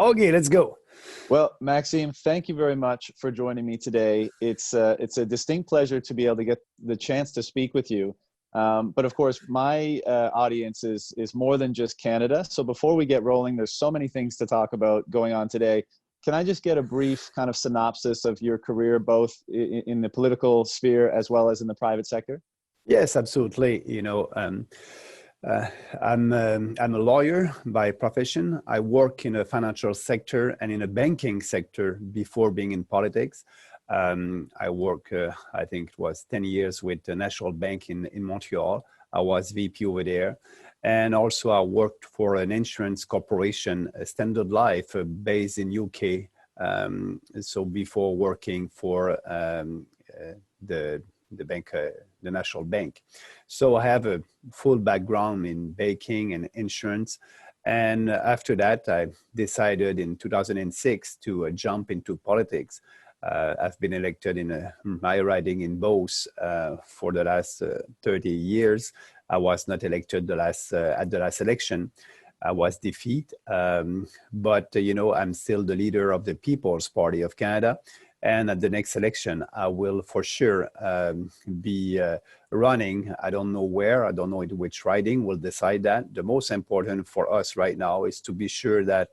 Okay, let's go. Well, Maxime, thank you very much for joining me today. It's a distinct pleasure to be able to get the chance to speak with you. But of course, my audience is more than just Canada. So before we get rolling, there's so many things to talk about going on today. Can I just get a brief kind of synopsis of your career, both in the political sphere as well as in the private sector? Yes, absolutely. Uh, I'm a lawyer by profession. I work in a financial sector and in a banking sector before being in politics. I work, I think it was 10 years with the National Bank in Montreal. I was VP over there. And also I worked for an insurance corporation, Standard Life, based in UK. So before working for the bank, the National Bank. So I have a full background in banking and insurance. And after that, I decided in 2006 to jump into politics. I've been elected in my riding in both for the last 30 years. I was not elected at the last election. I was defeated, but I'm still the leader of the People's Party of Canada. And at the next election, I will for sure be running. I don't know where, I don't know which riding, we'll decide that. The most important for us right now is to be sure that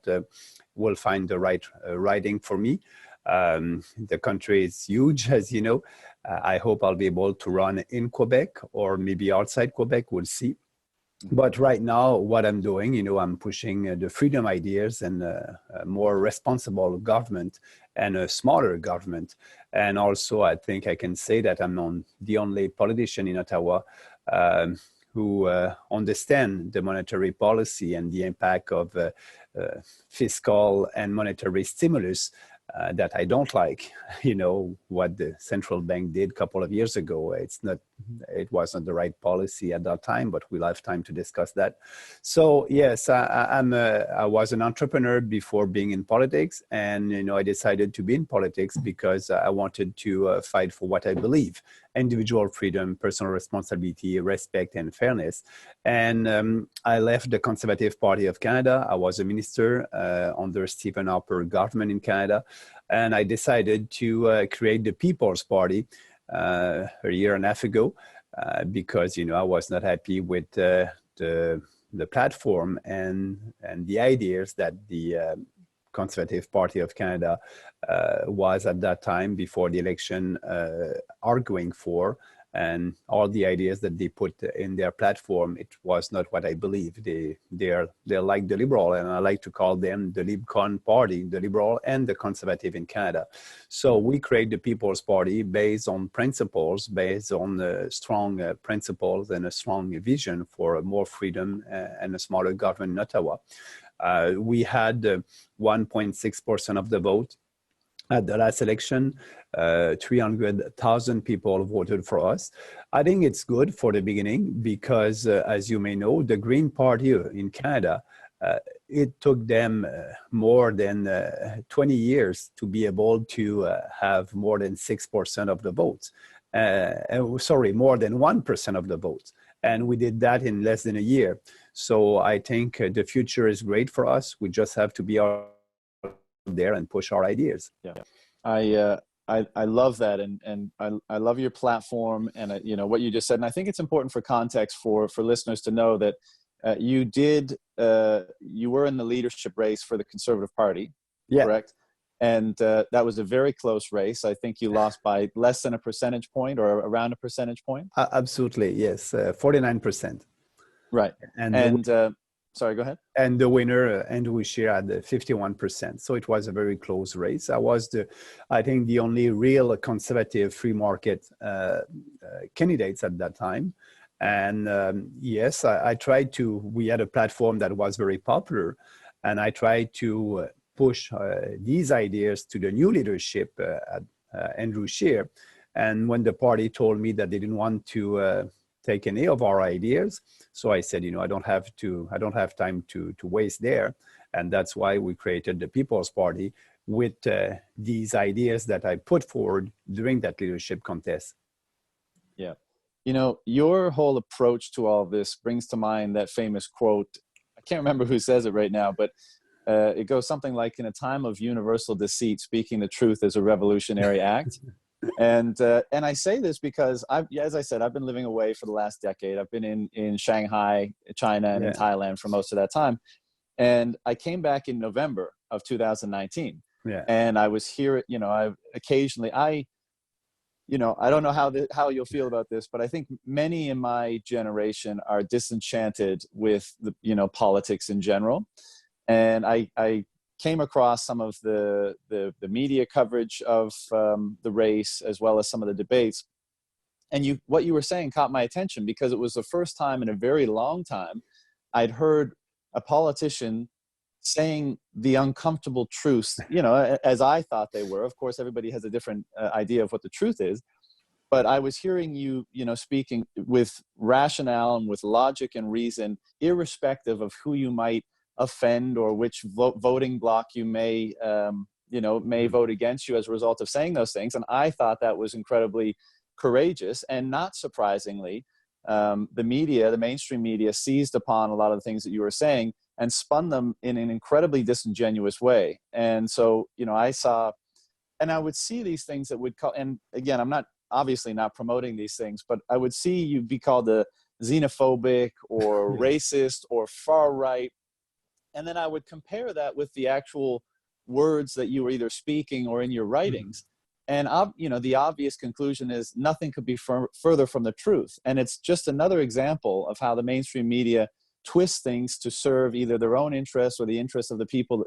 we'll find the right riding for me. The country is huge, as you know. I hope I'll be able to run in Quebec or maybe outside Quebec, we'll see. But right now, what I'm doing, I'm pushing the freedom ideas and a more responsible government and a smaller government. And also, I think I can say that I'm the only politician in Ottawa who understand the monetary policy and the impact of fiscal and monetary stimulus that I don't like. What the central bank did a couple of years ago. It wasn't the right policy at that time, but we'll have time to discuss that. So yes, I was an entrepreneur before being in politics, and I decided to be in politics because I wanted to fight for what I believe: individual freedom, personal responsibility, respect, and fairness. And I left the Conservative Party of Canada. I was a minister under Stephen Harper government in Canada. And I decided to create the People's Party a year and a half ago because, I was not happy with the platform and the ideas that the Conservative Party of Canada was at that time before the election arguing for. And all the ideas that they put in their platform, it was not what I believe. They're like the Liberal, and I like to call them the Libcon Party, the Liberal and the Conservative in Canada. So we create the People's Party based on principles, based on strong principles and a strong vision for more freedom and a smaller government in Ottawa. We had 1.6% of the vote. At the last election, 300,000 people voted for us. I think it's good for the beginning because, as you may know, the Green Party in Canada, it took them more than 20 years to be able to have more than 6% of the votes. More than 1% of the votes. And we did that in less than a year. So I think the future is great for us. We just have to be out there and push our ideas. Yeah, I love that, and I love your platform and what you just said. And I think it's important for context for listeners to know that you were in the leadership race for the Conservative Party, correct? And that was a very close race. I think you lost by less than a percentage point or around a percentage point. Absolutely, yes, 49%. Right, and sorry, go ahead. And the winner, Andrew Scheer, had 51%. So it was a very close race. I was I think the only real conservative free market candidates at that time. And yes, I tried to, we had a platform that was very popular, and I tried to push these ideas to the new leadership at Andrew Scheer. And when the party told me that they didn't want to take any of our ideas, so I said, I don't have time to waste there, and that's why we created the People's Party with these ideas that I put forward during that leadership contest. Yeah, your whole approach to all of this brings to mind that famous quote. I can't remember who says it right now, but it goes something like, in a time of universal deceit, speaking the truth is a revolutionary act. And I say this because as I said, I've been living away for the last decade. I've been in Shanghai, China, and in Thailand for most of that time. And I came back in November of 2019. Yeah. And I was here, you know, I don't know how you'll feel about this, but I think many in my generation are disenchanted with politics in general. And I came across some of the media coverage of the race, as well as some of the debates. And what you were saying caught my attention, because it was the first time in a very long time I'd heard a politician saying the uncomfortable truths, as I thought they were. Of course, everybody has a different idea of what the truth is. But I was hearing you, speaking with rationale and with logic and reason, irrespective of who you might offend or which voting bloc you may vote against you as a result of saying those things. And I thought that was incredibly courageous. And not surprisingly, the mainstream media seized upon a lot of the things that you were saying and spun them in an incredibly disingenuous way. And so, I would see these things that would call, and again, I'm obviously not promoting these things, but I would see you be called a xenophobic or racist or far right. And then I would compare that with the actual words that you were either speaking or in your writings. And, the obvious conclusion is nothing could be further from the truth. And it's just another example of how the mainstream media twist things to serve either their own interests or the interests of the people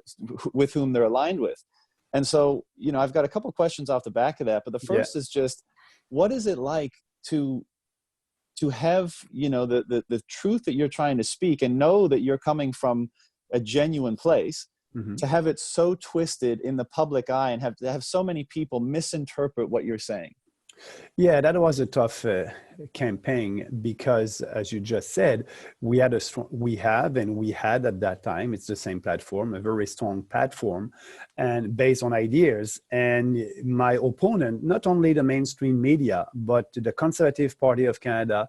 with whom they're aligned with. And so, I've got a couple of questions off the back of that, but the first is just, what is it like to have, the truth that you're trying to speak and know that you're coming from a genuine place, to have it so twisted in the public eye and have so many people misinterpret what you're saying? Yeah, that was a tough campaign, because, as you just said, we had at that time, it's the same platform, a very strong platform, and based on ideas. And my opponent, not only the mainstream media, but the Conservative Party of Canada,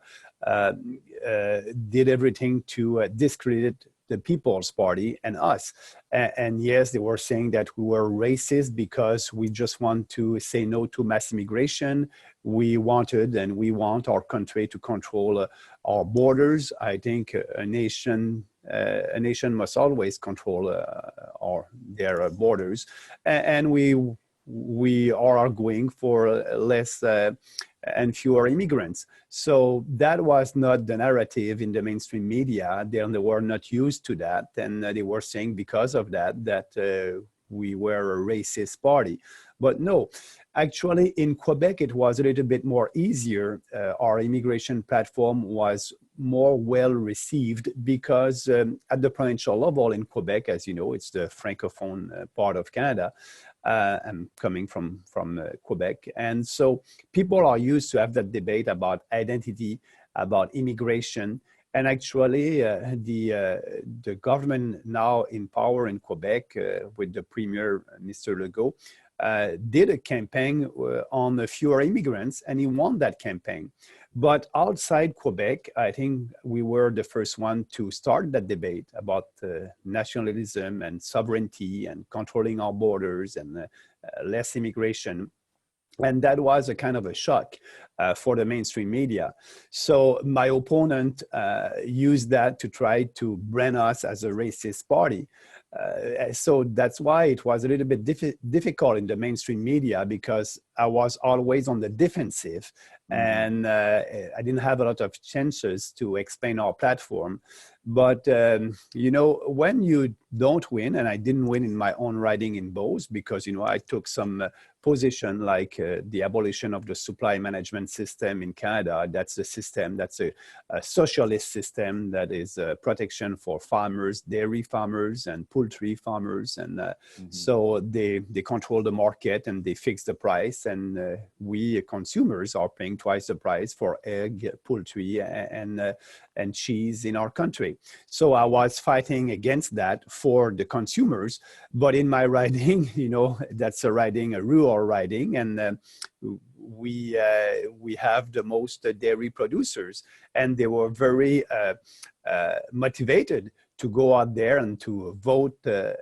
did everything to discredit the People's Party and us. And yes, they were saying that we were racist because we just want to say no to mass immigration. We wanted and we want our country to control our borders. I think a nation must always control their borders. And we are arguing for less and fewer immigrants. So that was not the narrative in the mainstream media. They were not used to that. And they were saying because of that we were a racist party. But no, actually in Quebec, it was a little bit more easier. Our immigration platform was more well received because at the provincial level in Quebec, as you know, it's the francophone part of Canada. I'm coming from Quebec. And so people are used to have that debate about identity, about immigration. And actually, the government now in power in Quebec with the Premier, Mr. Legault, did a campaign on fewer immigrants, and he won that campaign. But outside Quebec, I think we were the first one to start that debate about nationalism and sovereignty and controlling our borders and less immigration. And that was a kind of a shock for the mainstream media. So my opponent used that to try to brand us as a racist party. So that's why it was a little bit difficult in the mainstream media, because I was always on the defensive, and I didn't have a lot of chances to explain our platform. But, when you don't win, and I didn't win in my own writing in both, because, I took some position like the abolition of the supply management system in Canada. That's a system, that's a socialist system that is protection for farmers, dairy farmers and poultry farmers. And so they control the market and they fix the price. And we consumers are paying twice the price for egg, poultry, and cheese in our country. So I was fighting against that for the consumers. But in my writing, that's a rural writing, and we have the most dairy producers, and they were very motivated to go out there and to vote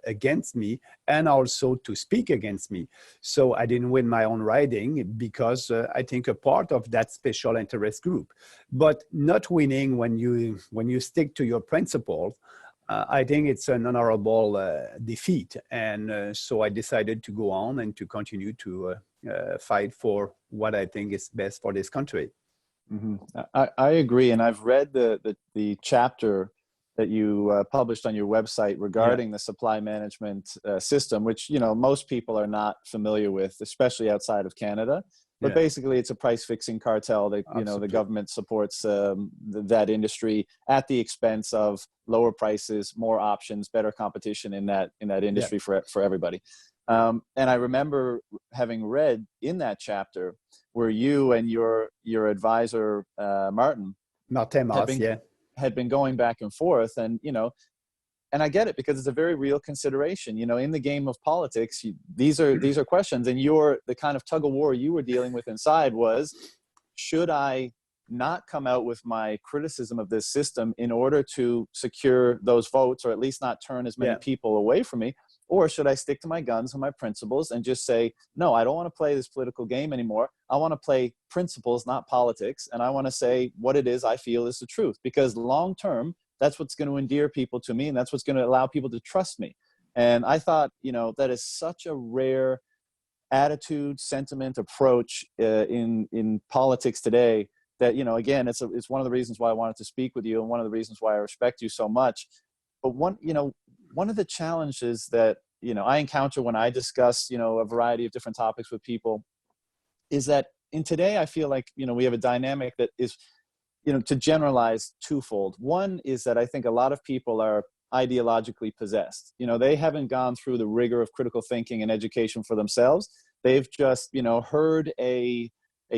against me, and also to speak against me. So I didn't win my own riding because I think a part of that special interest group. But not winning when you stick to your principles, I think it's an honorable defeat. And so I decided to go on and to continue to fight for what I think is best for this country. Mm-hmm. I agree. And I've read the chapter that you published on your website regarding the supply management system, which, you know, most people are not familiar with, especially outside of Canada. But basically, it's a price-fixing cartel that, you know, the government supports that industry at the expense of lower prices, more options, better competition in that industry for everybody. And I remember having read in that chapter where you and your advisor, Martin Moss, had been going back and forth, and, you know, and I get it, because it's a very real consideration. You know, in the game of politics, these are questions, and the kind of tug of war you were dealing with inside was, should I not come out with my criticism of this system in order to secure those votes, or at least not turn as many people away from me? Or should I stick to my guns and my principles and just say, no, I don't want to play this political game anymore. I want to play principles, not politics. And I want to say what it is I feel is the truth, because long term, that's what's going to endear people to me, and that's what's going to allow people to trust me. And I thought, you know, that is such a rare attitude, sentiment, approach in politics today that, you know, again, it's one of the reasons why I wanted to speak with you, and one of the reasons why I respect you so much. But one of the challenges that, you know, I encounter when I discuss, you know, a variety of different topics with people is that in today, I feel like, you know, we have a dynamic that is, you know, to generalize, twofold. One is that I think a lot of people are ideologically possessed. You know, they haven't gone through the rigor of critical thinking and education for themselves. They've just, you know, heard a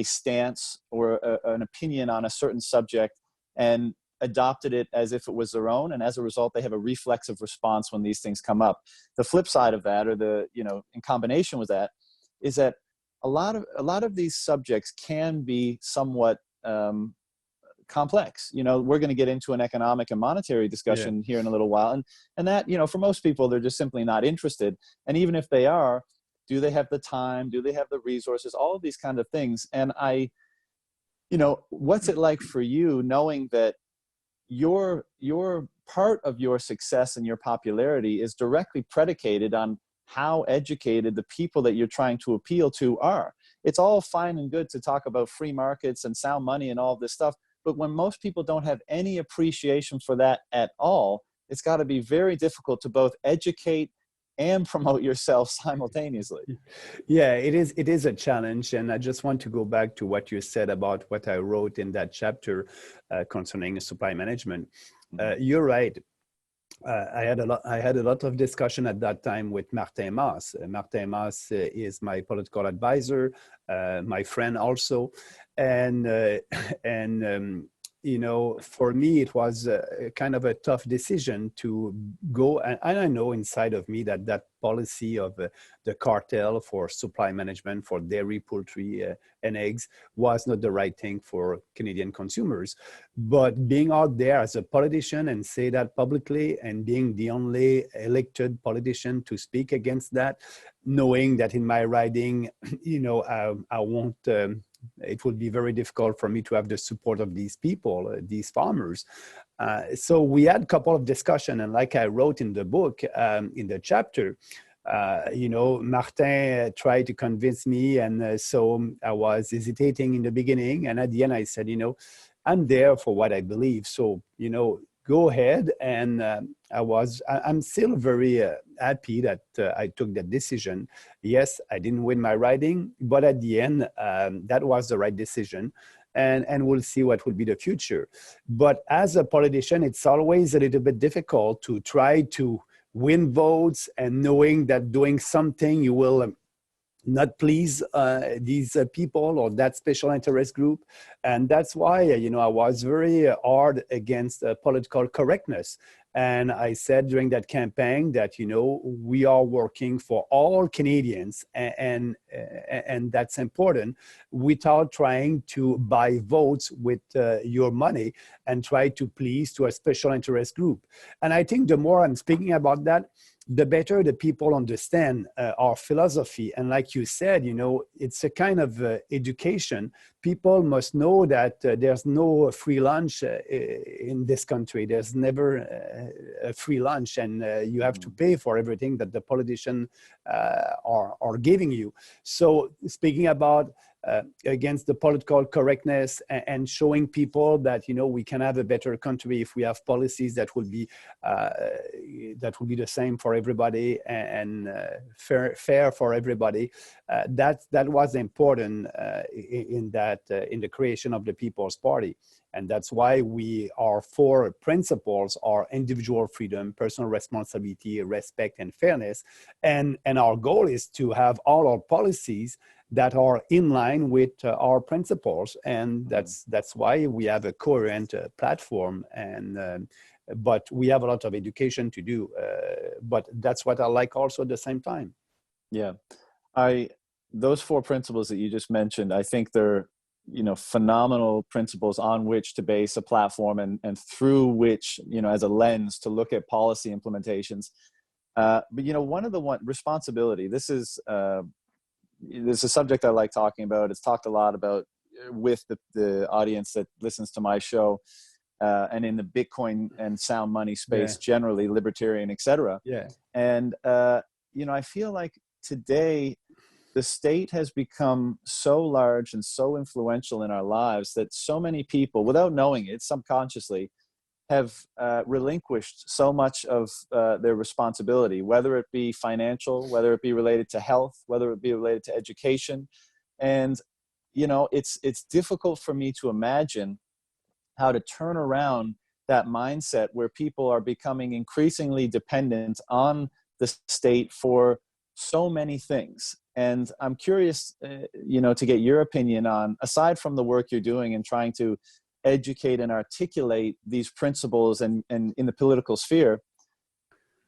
stance or an opinion on a certain subject and adopted it as if it was their own. And as a result, they have a reflexive response when these things come up. The flip side of that, or in combination with that, is that a lot of these subjects can be somewhat complex. You know, we're going to get into an economic and monetary discussion here in a little while. And that, you know, for most people, they're just simply not interested. And even if they are, do they have the time? Do they have the resources? All of these kind of things. And what's it like for you knowing that your part of your success and your popularity is directly predicated on how educated the people that you're trying to appeal to are? It's all fine and good to talk about free markets and sound money and all this stuff, but when most people don't have any appreciation for that at all, it's got to be very difficult to both educate and promote yourself simultaneously. Yeah, it is a challenge. And I just want to go back to what you said about what I wrote in that chapter concerning supply management. You're right. I had a lot of discussion at that time with Martin Moss. Martin Moss is my political advisor, my friend also. And you know, for me, it was kind of a tough decision to go. And I know inside of me that policy of the cartel for supply management for dairy, poultry, and eggs was not the right thing for Canadian consumers. But being out there as a politician and say that publicly, and being the only elected politician to speak against that, knowing that in my riding, you know, I won't. It would be very difficult for me to have the support of these people, these farmers. So we had a couple of discussions, and like I wrote in the book, in the chapter, you know, Martin tried to convince me, and so I was hesitating in the beginning, and at the end I said, you know, I'm there for what I believe, so, you know, go ahead. And I'm still very happy that I took that decision. Yes, I didn't win my riding, but at the end, that was the right decision. And we'll see what will be the future. But as a politician, it's always a little bit difficult to try to win votes, and knowing that doing something you will not please these people or that special interest group. And that's why, you know, I was very hard against political correctness. And I said during that campaign that, we are working for all Canadians, and that's important, without trying to buy votes with your money and try to please to a special interest group. And I think the more I'm speaking about that, the better the people understand our philosophy. And like you said, it's a kind of education. People must know that there's no free lunch in this country. There's never a free lunch, and you have to pay for everything that the politicians are giving you. So speaking about against the political correctness and showing people that we can have a better country if we have policies that will be the same for everybody and fair for everybody. That was important in the creation of the People's Party. And that's why our four principles are individual freedom, personal responsibility, respect, and fairness. And our goal is to have all our policies that are in line with our principles. And that's why we have a coherent platform. But we have a lot of education to do. But that's what I like also at the same time. Yeah. Those four principles that you just mentioned, I think they're phenomenal principles on which to base a platform and through which, as a lens to look at policy implementations. But, responsibility, this is a subject I like talking about. It's talked a lot about with the audience that listens to my show and in the Bitcoin and sound money space, generally libertarian, et cetera. Yeah. And, I feel like today, the state has become so large and so influential in our lives that so many people, without knowing it subconsciously, have relinquished so much of their responsibility, whether it be financial, whether it be related to health, whether it be related to education. And, it's difficult for me to imagine how to turn around that mindset where people are becoming increasingly dependent on the state for so many things. And I'm curious, to get your opinion on, aside from the work you're doing and trying to educate and articulate these principles and in the political sphere,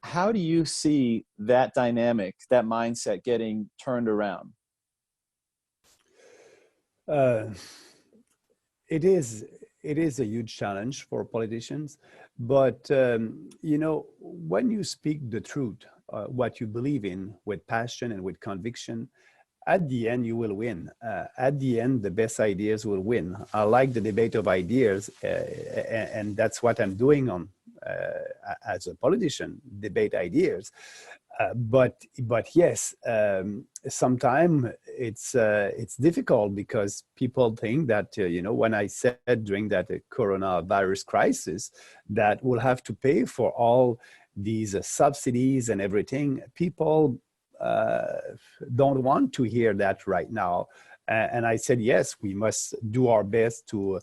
how do you see that dynamic, that mindset getting turned around? It is a huge challenge for politicians, but when you speak the truth, what you believe in with passion and with conviction, at the end you will win. At the end, the best ideas will win. I like the debate of ideas, and that's what I'm doing as a politician, debate ideas. But yes, sometimes it's difficult because people think that when I said during that coronavirus crisis that we'll have to pay for all these subsidies and everything, people don't want to hear that right now. And I said, yes, we must do our best to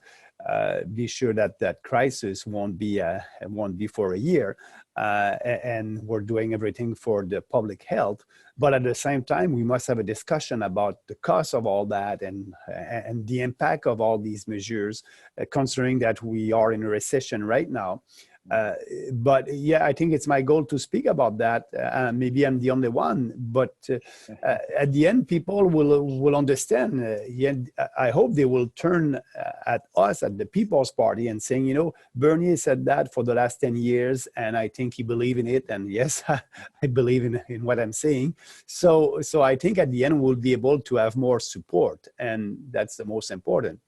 be sure that crisis won't be for a year. And we're doing everything for the public health. But at the same time, we must have a discussion about the cost of all that and the impact of all these measures, considering that we are in a recession right now. But yeah, I think it's my goal to speak about that. Maybe I'm the only one, but at the end, people will understand. I hope they will turn at us, at the People's Party, and saying, Bernier said that for the last 10 years, and I think he believed in it. And yes, I believe in what I'm saying. So I think at the end, we'll be able to have more support, and that's the most important.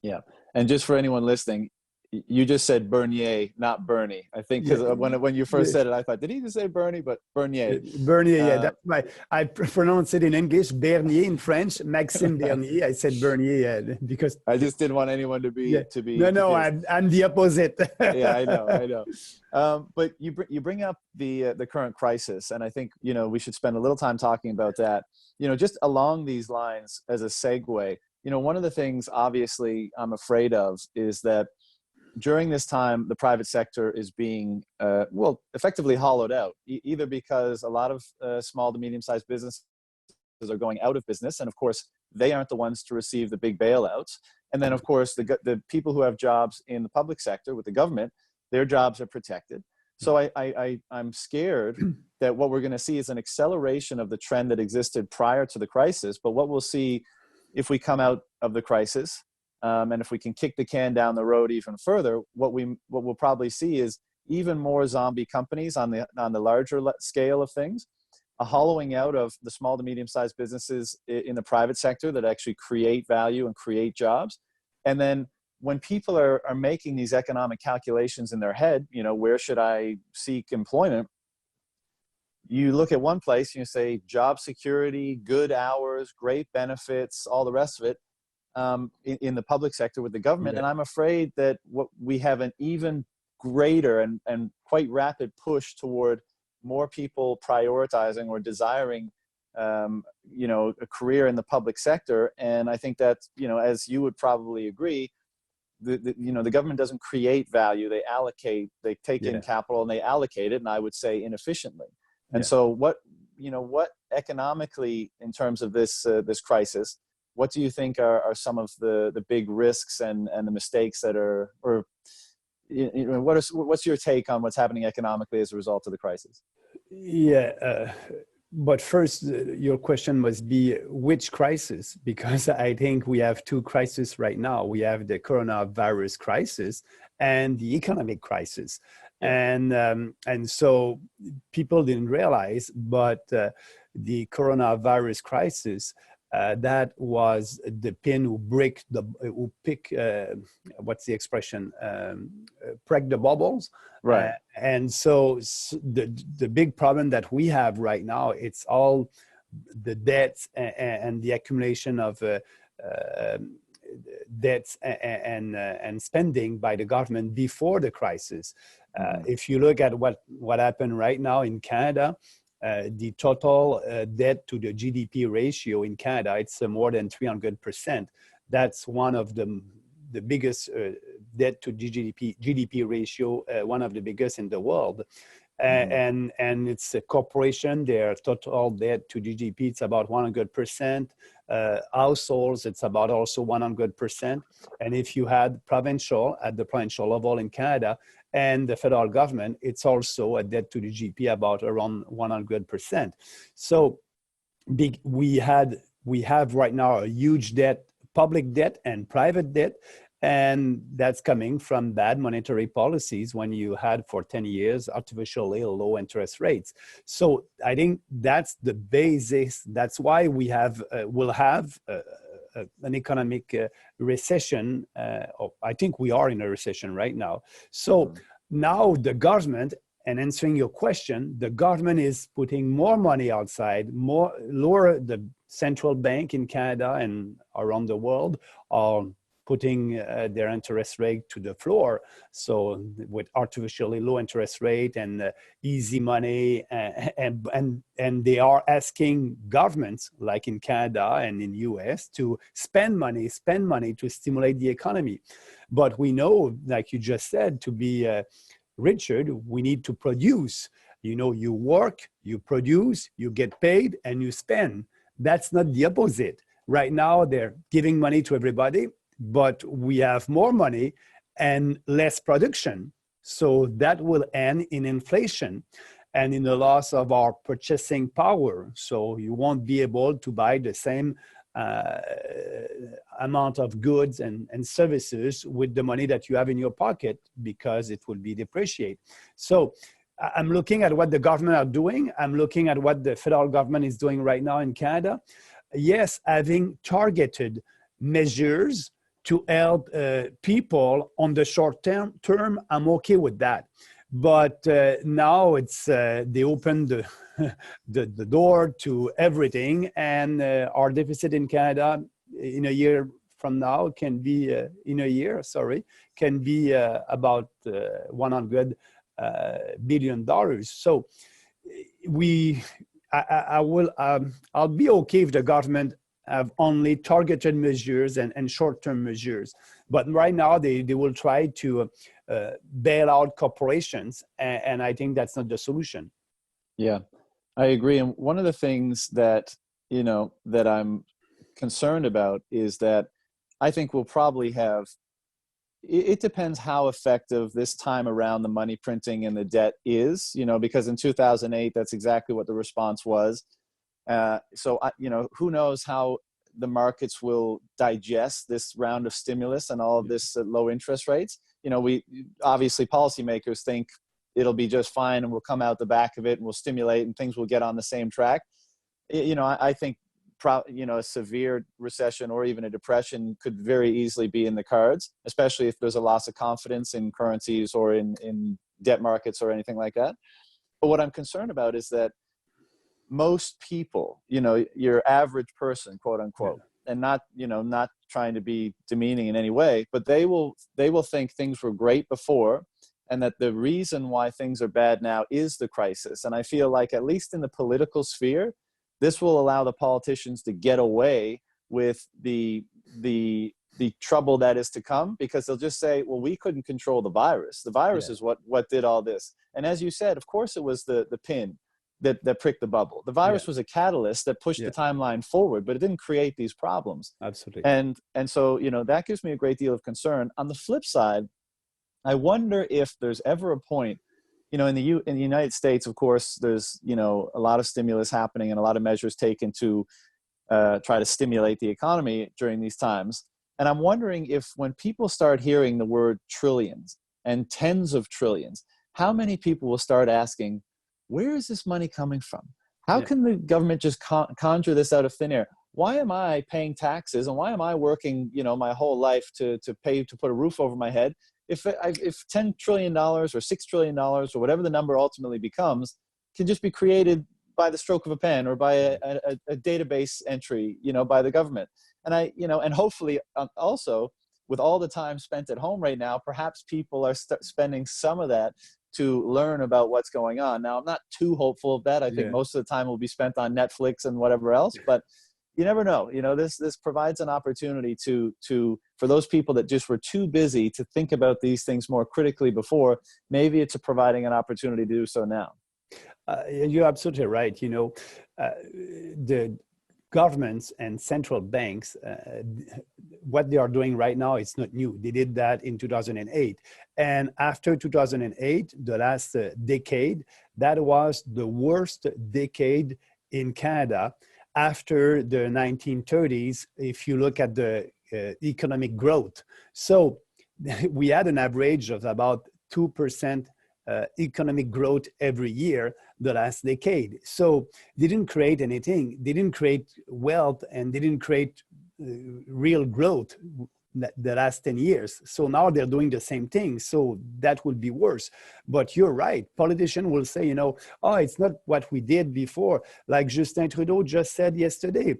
Yeah. And just for anyone listening, you just said Bernier, not Bernie. I think because when you first said it, I thought, did he just say Bernie? But Bernier. Bernier, yeah. That's why I pronounce it in English, Bernier in French, Maxime Bernier. I said Bernier because I just didn't want anyone to be No, I'm the opposite. Yeah, I know. But you bring up the current crisis, and I think we should spend a little time talking about that. Just along these lines as a segue. One of the things obviously I'm afraid of is that during this time, the private sector is being, effectively hollowed out, either because a lot of small to medium-sized businesses are going out of business. And of course, they aren't the ones to receive the big bailouts. And then, of course, the people who have jobs in the public sector with the government, their jobs are protected. So I'm scared that what we're going to see is an acceleration of the trend that existed prior to the crisis. But what we'll see if we come out of the crisis, and if we can kick the can down the road even further, what we'll probably see is even more zombie companies on the larger scale of things, a hollowing out of the small to medium-sized businesses in the private sector that actually create value and create jobs. And then when people are making these economic calculations in their head, where should I seek employment? You look at one place and you say job security, good hours, great benefits, all the rest of it, in the public sector with the government. Yeah. And I'm afraid that what we have an even greater and quite rapid push toward more people prioritizing or desiring a career in the public sector. And I think that, as you would probably agree, the government doesn't create value. They allocate, they take in capital and they allocate it, and I would say inefficiently. And so what economically, in terms of this crisis, what do you think are some of the big risks and the mistakes that are, or what's your take on what's happening economically as a result of the crisis? But first, your question must be which crisis? Because I think we have two crises right now. We have the coronavirus crisis and the economic crisis. Yeah. And so people didn't realize, but the coronavirus crisis, that was the pin who what's the expression? Prick the bubbles. Right. And so the big problem that we have right now, it's all the debts and the accumulation of debts and spending by the government before the crisis. If you look at what happened right now in Canada, the total debt to the GDP ratio in Canada, it's more than 300%. That's one of the biggest debt to GDP ratio, one of the biggest in the world. And it's a corporation, their total debt to GDP, it's about 100%. Households, it's about also 100%. And if you had at the provincial level in Canada and the federal government, it's also a debt to the GDP about around 100%. So we have right now a huge debt, public debt and private debt. And that's coming from bad monetary policies when you had for 10 years artificially low interest rates. So I think that's the basis. That's why we will have an economic recession. I think we are in a recession right now. So now the government, and answering your question, the government is putting more money outside, lower the central bank in Canada and around the world are putting their interest rate to the floor. So with artificially low interest rate and easy money, and they are asking governments like in Canada and in US to spend money to stimulate the economy. But we know, like you just said, to be Richard, we need to produce. You work, you produce, you get paid, and you spend. That's not the opposite. Right now, they're giving money to everybody, but we have more money and less production. So that will end in inflation and in the loss of our purchasing power. So you won't be able to buy the same amount of goods and services with the money that you have in your pocket because it will be depreciated. So I'm looking at what the government are doing. I'm looking at what the federal government is doing right now in Canada. Yes, having targeted measures to help people on the short term, I'm okay with that. But now it's they opened the door to everything, and our deficit in Canada in a year from now can be can be about $100 billion. So I'll be okay if the government have only targeted measures and short-term measures. But right now, they will try to bail out corporations, and I think that's not the solution. Yeah, I agree. And one of the things that, that I'm concerned about is that I think we'll probably have it depends how effective this time around the money printing and the debt is, because in 2008, that's exactly what the response was. Who knows how the markets will digest this round of stimulus and all of this low interest rates. We obviously, policymakers think it'll be just fine and we'll come out the back of it and we'll stimulate and things will get on the same track. I think a severe recession or even a depression could very easily be in the cards, especially if there's a loss of confidence in currencies or in debt markets or anything like that. But what I'm concerned about is that most people, your average person, quote unquote, and not trying to be demeaning in any way, but they will think things were great before, and that the reason why things are bad now is the crisis. And I feel like, at least in the political sphere, this will allow the politicians to get away with the trouble that is to come, because they'll just say, well, we couldn't control the virus. The virus is what did all this. And as you said, of course, it was the pin that pricked the bubble. The virus was a catalyst that pushed the timeline forward, but it didn't create these problems. Absolutely. And so, that gives me a great deal of concern. On the flip side, I wonder if there's ever a point, in the United States, of course, there's, a lot of stimulus happening and a lot of measures taken to try to stimulate the economy during these times. And I'm wondering if, when people start hearing the word trillions and tens of trillions, how many people will start asking, where is this money coming from? How can the government just conjure this out of thin air? Why am I paying taxes, and why am I working, my whole life to put a roof over my head? If $10 trillion or $6 trillion or whatever the number ultimately becomes can just be created by the stroke of a pen or by a database entry, by the government. And and hopefully also, with all the time spent at home right now, perhaps people are spending some of that to learn about what's going on. Now, I'm not too hopeful of that. I think most of the time will be spent on Netflix and whatever else, but you never know. This provides an opportunity for those people that just were too busy to think about these things more critically before. Maybe it's providing an opportunity to do so now. You're absolutely right. The governments and central banks, what they are doing right now, it's not new. They did that in 2008. And after 2008, the last decade, that was the worst decade in Canada after the 1930s, if you look at the economic growth. So we had an average of about 2% economic growth every year the last decade. So they didn't create anything. They didn't create wealth, and they didn't create real growth the last 10 years. So now they're doing the same thing. So that will be worse. But you're right. Politicians will say, oh, it's not what we did before. Like Justin Trudeau just said yesterday,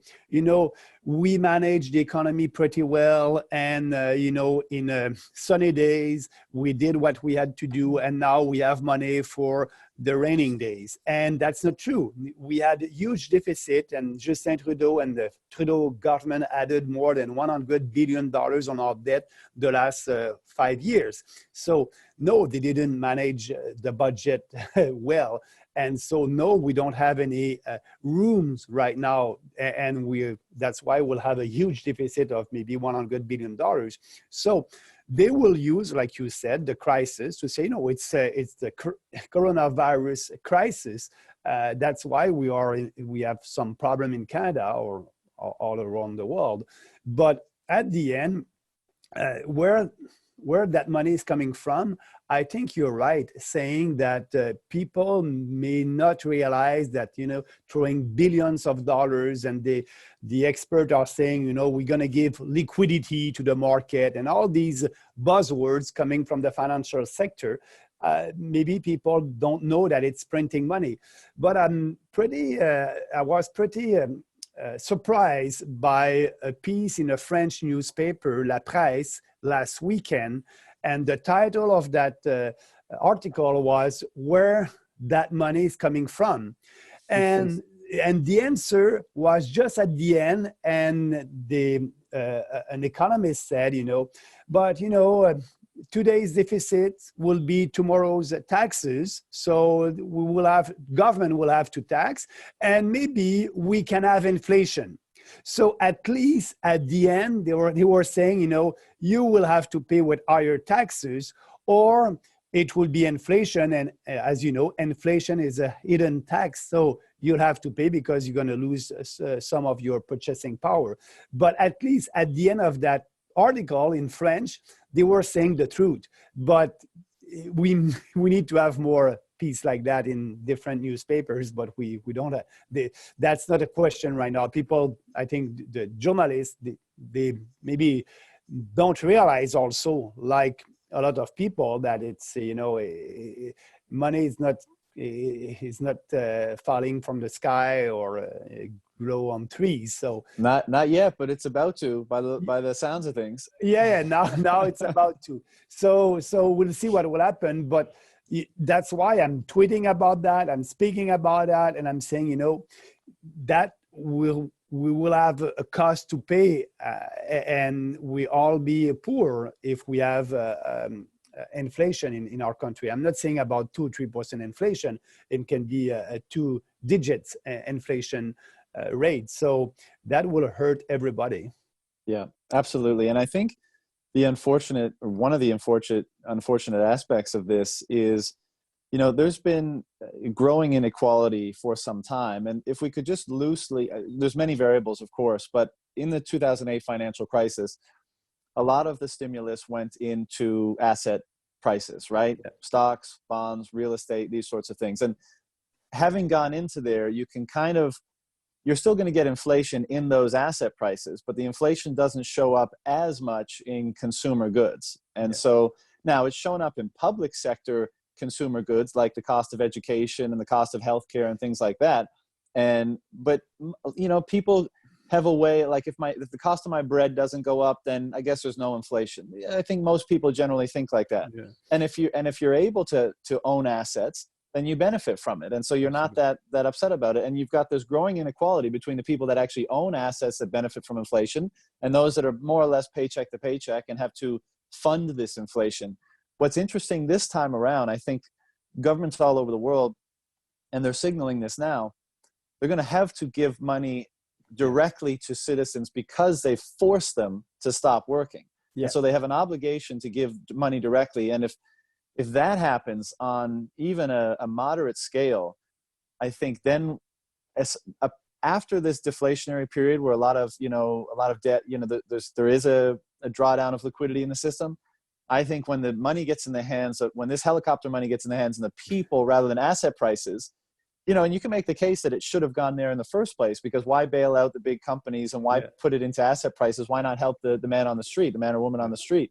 we managed the economy pretty well. And, in sunny days, we did what we had to do. And now we have money for the raining days. And that's not true. We had a huge deficit, and Justin Trudeau and the Trudeau government added more than $100 billion on our debt the last 5 years. So no, they didn't manage the budget well. And so no, we don't have any rooms right now. And that's why we'll have a huge deficit of maybe $100 billion. So they will use, like you said, the crisis to say, no, it's the coronavirus crisis. That's why we have some problem in Canada or all around the world. But at the end, where that money is coming from, I think you're right, saying that people may not realize that, throwing billions of dollars, and the experts are saying, we're going to give liquidity to the market, and all these buzzwords coming from the financial sector. Maybe people don't know that it's printing money. But I was pretty surprised by a piece in a French newspaper, La Presse, last weekend. And the title of that article was "Where That Money is Coming From," and the answer was just at the end. And an economist said, today's deficit will be tomorrow's taxes. So government will have to tax, and maybe we can have inflation. So at least at the end, they were saying, you will have to pay with higher taxes, or it will be inflation. And as you know, inflation is a hidden tax. So you'll have to pay because you're going to lose some of your purchasing power. But at least at the end of that article in French, they were saying the truth. But we need to have more piece like that in different newspapers, but we don't have, that's not a question right now. People, I think the journalists, they maybe don't realize also, like a lot of people, that it's, money is not falling from the sky or grow on trees. So not yet, but it's about to, by the sounds of things. Yeah. Now it's about to. So we'll see what will happen. But that's why I'm tweeting about that. I'm speaking about that, and I'm saying, that we will have a cost to pay, and we all be poor if we have inflation in our country. I'm not saying about 2-3% inflation. It can be a 2 digits inflation rate. So that will hurt everybody. Yeah, absolutely. And I think one of the unfortunate aspects of this is, there's been growing inequality for some time. And if we could just loosely, there's many variables, of course, but in the 2008 financial crisis, a lot of the stimulus went into asset prices, right? Yeah. Stocks, bonds, real estate, these sorts of things. And having gone into there, you can you're still going to get inflation in those asset prices, but the inflation doesn't show up as much in consumer goods. And so now it's shown up in public sector consumer goods, like the cost of education and the cost of healthcare and things like that. But people have a way, like if the cost of my bread doesn't go up, then I guess there's no inflation. I think most people generally think like that. Yeah. And if you're able to own assets, then you benefit from it. And so you're not that upset about it. And you've got this growing inequality between the people that actually own assets that benefit from inflation and those that are more or less paycheck to paycheck and have to fund this inflation. What's interesting this time around, I think governments all over the world, and they're signaling this now, they're going to have to give money directly to citizens because they force them to stop working. Yeah. And so they have an obligation to give money directly. And if that happens on even a moderate scale, I think then after this deflationary period where a lot of debt, there is a drawdown of liquidity in the system. I think when the money gets in the hands of, when this helicopter money gets in the hands of the people rather than asset prices, and you can make the case that it should have gone there in the first place, because why bail out the big companies and why put it into asset prices? Why not help the man on the street, the man or woman on the street?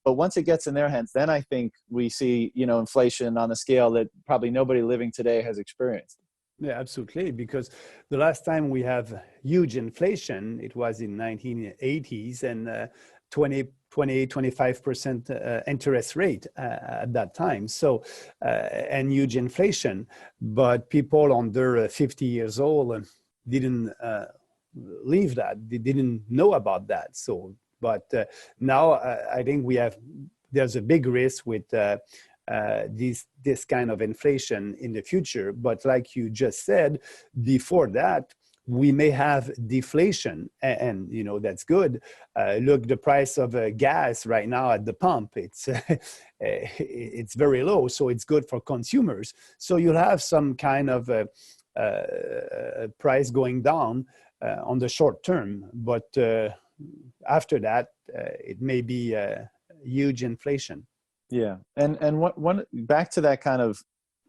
But once it gets in their hands, then I think we see, inflation on a scale that probably nobody living today has experienced. Yeah, absolutely. Because the last time we have huge inflation, it was in 1980s, and 25% interest rate at that time. So, and huge inflation, but people under 50 years old didn't leave that. They didn't know about that. So, but now I think there's a big risk with this kind of inflation in the future. But like you just said, before that, we may have deflation, and that's good. Look, the price of gas right now at the pump, it's very low, so it's good for consumers. So you'll have some kind of price going down on the short term, but after that, it may be huge inflation. Yeah, and one back to that kind of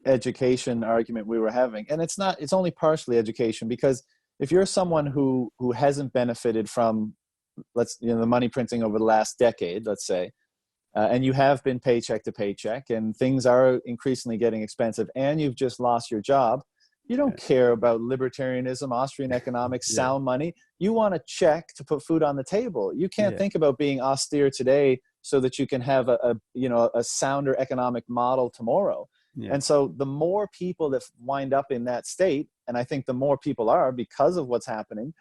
education argument we were having, and it's only partially education, because if you're someone who hasn't benefited from the money printing over the last decade, let's say, and you have been paycheck to paycheck, and things are increasingly getting expensive, and you've just lost your job, you don't care about libertarianism, Austrian economics, sound money. You want a check to put food on the table. You can't think about being austere today so that you can have a sounder economic model tomorrow. Yeah. And so the more people that wind up in that state, and I think the more people are because of what's happening,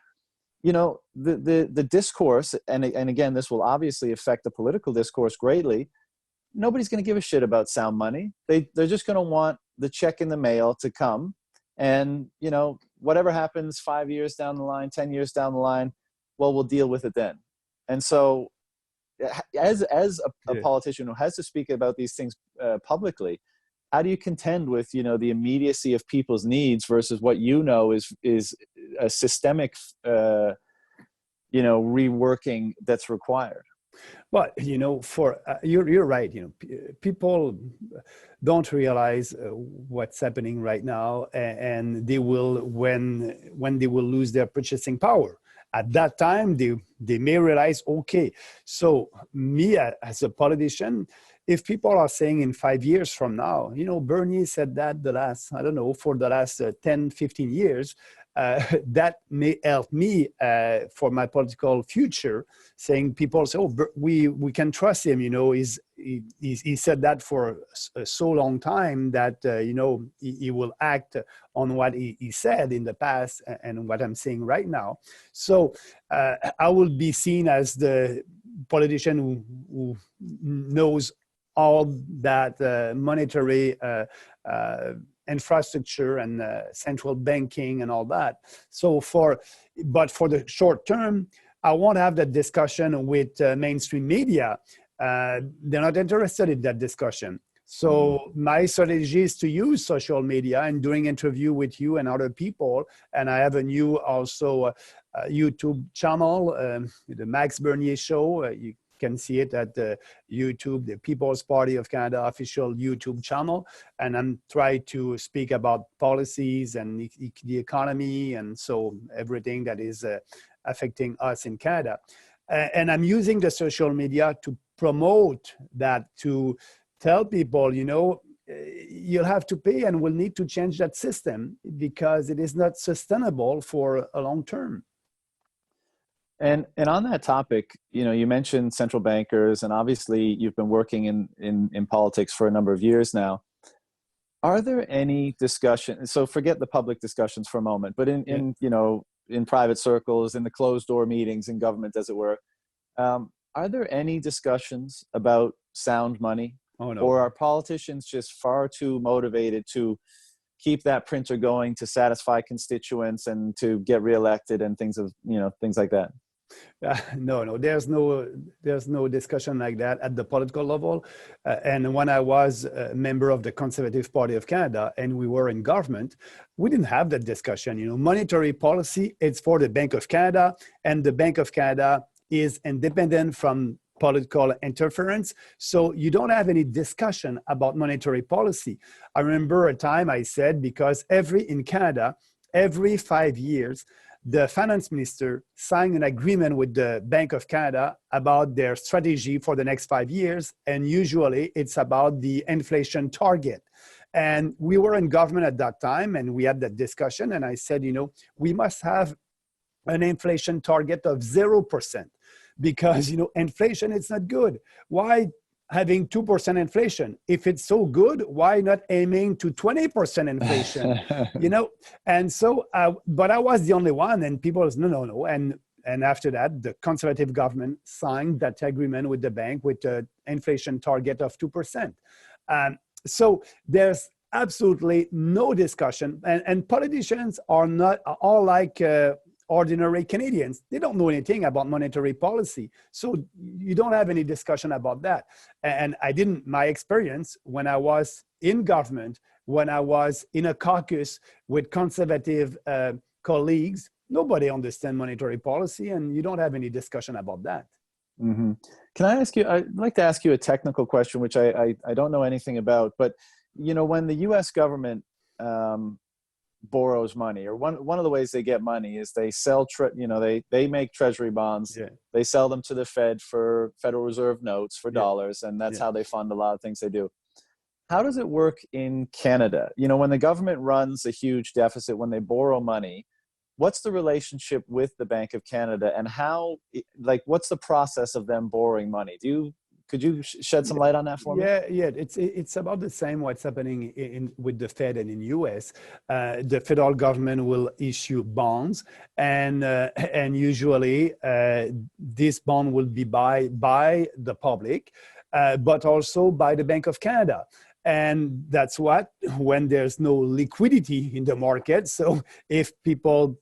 the discourse, and again, this will obviously affect the political discourse greatly. Nobody's going to give a shit about sound money. They're just going to want the check in the mail to come, And, you know, whatever happens 5 years down the line, 10 years down the line, well, we'll deal with it then. And so as a Yeah. politician who has to speak about these things publicly, how do you contend with, you know, the immediacy of people's needs versus what you know is a systemic, you know, reworking that's required? Well, you know, you're right. You know, people don't realize what's happening right now, and they will when they will lose their purchasing power. At that time, they may realize, okay, so me as a politician, if people are saying in 5 years from now, you know, Bernie said that for the last 10, 15 years, that may help me for my political future, saying people say, oh, we can trust him, you know, he said that for so long time that, you know, he will act on what he said in the past and what I'm saying right now. So I will be seen as the politician who knows all that monetary infrastructure and central banking and all that. So but for the short term, I won't have that discussion with mainstream media. They're not interested in that discussion. So my strategy is to use social media and doing interview with you and other people. And I have a new also YouTube channel, the Max Bernier Show. You can see it at the YouTube, the People's Party of Canada official YouTube channel. And I'm trying to speak about policies and the economy, and so everything that is affecting us in Canada. And I'm using the social media to promote that, to tell people, you know, you'll have to pay and we'll need to change that system because it is not sustainable for a long term. And on that topic, you know, you mentioned central bankers, and obviously you've been working in politics for a number of years now. Are there any discussions? So forget the public discussions for a moment, but in you know, in private circles, in the closed door meetings in government, as it were, are there any discussions about sound money? Oh, no. Or are politicians just far too motivated to keep that printer going to satisfy constituents and to get reelected and things like that? No, there's no discussion like that at the political level. And when I was a member of the Conservative Party of Canada and we were in government, we didn't have that discussion. You know, monetary policy, it's for the Bank of Canada, and the Bank of Canada is independent from political interference. So you don't have any discussion about monetary policy. I remember a time I said, because in Canada, every 5 years, the finance minister signed an agreement with the Bank of Canada about their strategy for the next 5 years. And usually it's about the inflation target. And we were in government at that time and we had that discussion. And I said, you know, we must have an inflation target of 0%. Because, you know, inflation, it's not good. Why having 2% inflation? If it's so good, why not aiming to 20% inflation? You know, and so, but I was the only one, and people said, no. And after that, the Conservative government signed that agreement with the bank with an inflation target of 2%. So there's absolutely no discussion. And politicians are not all like ordinary Canadians. They don't know anything about monetary policy. So you don't have any discussion about that. And my experience when I was in government, when I was in a caucus with conservative colleagues, nobody understands monetary policy, and you don't have any discussion about that. Mm-hmm. Can I ask you, I'd like to ask you a technical question, which I don't know anything about, but, you know, when the US government borrows money, or one of the ways they get money is they sell they make treasury bonds. They sell them to the Fed for Federal Reserve notes for dollars, and that's how they fund a lot of things they do. How does it work in Canada? You know, when the government runs a huge deficit, when they borrow money, what's the relationship with the Bank of Canada, and what's the process of them borrowing money? Could you shed some light on that for me? Yeah, it's about the same what's happening with the Fed and in US. The federal government will issue bonds, and usually this bond will be by the public, but also by the Bank of Canada. And that's what, when there's no liquidity in the market. So if people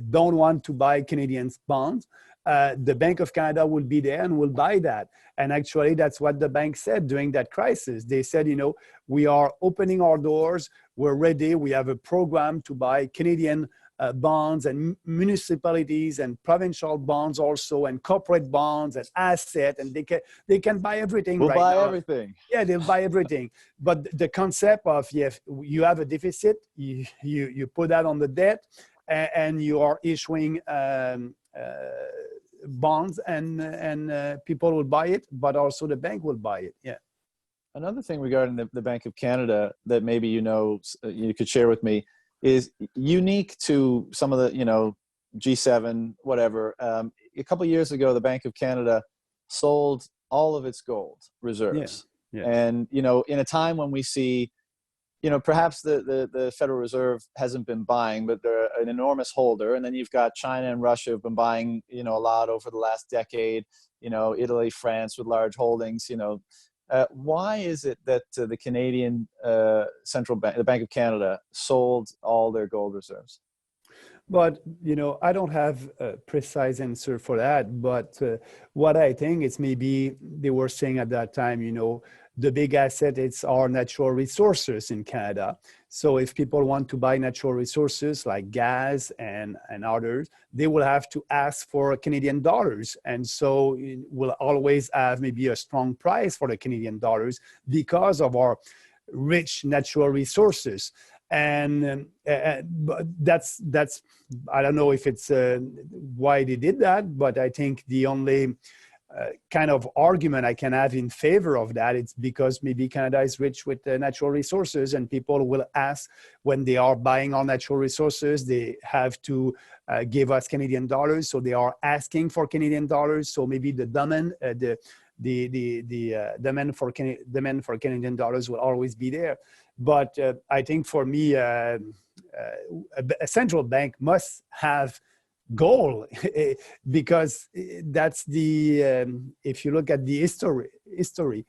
don't want to buy Canadian bonds, the Bank of Canada will be there and will buy that. And actually, that's what the bank said during that crisis. They said, we are opening our doors. We're ready. We have a program to buy Canadian bonds and municipalities and provincial bonds also, and corporate bonds and asset, and they can buy everything. We'll right buy now. everything. Yeah, they'll buy everything. But the concept of, you have a deficit, you put that on the debt, and you are issuing bonds, and people will buy it, but also the bank will buy it. Yeah. Another thing regarding the Bank of Canada that maybe you could share with me is unique to some of the G7 whatever. A couple of years ago, the Bank of Canada sold all of its gold reserves, and in a time when we see, perhaps the Federal Reserve hasn't been buying, but they're an enormous holder, and then you've got China and Russia have been buying a lot over the last decade. Italy, France with large holdings. Why is it that the Canadian Central Bank, the Bank of Canada, sold all their gold reserves? But, I don't have a precise answer for that. But what I think is, maybe they were saying at that time, the big asset is our natural resources in Canada. So if people want to buy natural resources like gas and others, they will have to ask for Canadian dollars. And so we'll always have maybe a strong price for the Canadian dollars because of our rich natural resources. And but that's I don't know if it's why they did that, but I think the only kind of argument I can have in favor of that, it's because maybe Canada is rich with natural resources, and people will ask, when they are buying our natural resources, they have to give us Canadian dollars, so they are asking for Canadian dollars. So maybe the demand, demand for Canadian dollars will always be there. But I think for me, a central bank must have gold, because that's if you look at the history,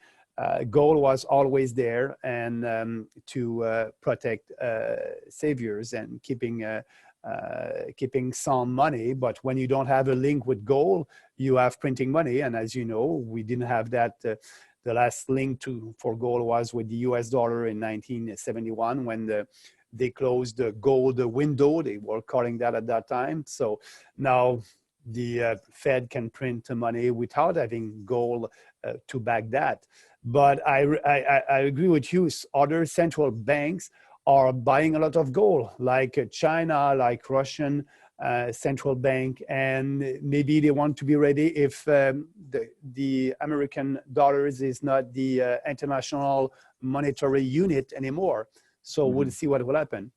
gold was always there, and to protect saviors and keeping some money. But when you don't have a link with gold, you have printing money, and as you know, we didn't have that. The last link for gold was with the US dollar in 1971, when they closed the gold window. They were calling that at that time. So now the Fed can print money without having gold to back that. But I agree with you. Other central banks are buying a lot of gold, like China, like Russian central bank, and maybe they want to be ready if the American dollars is not the international monetary unit anymore. So we'll see what will happen.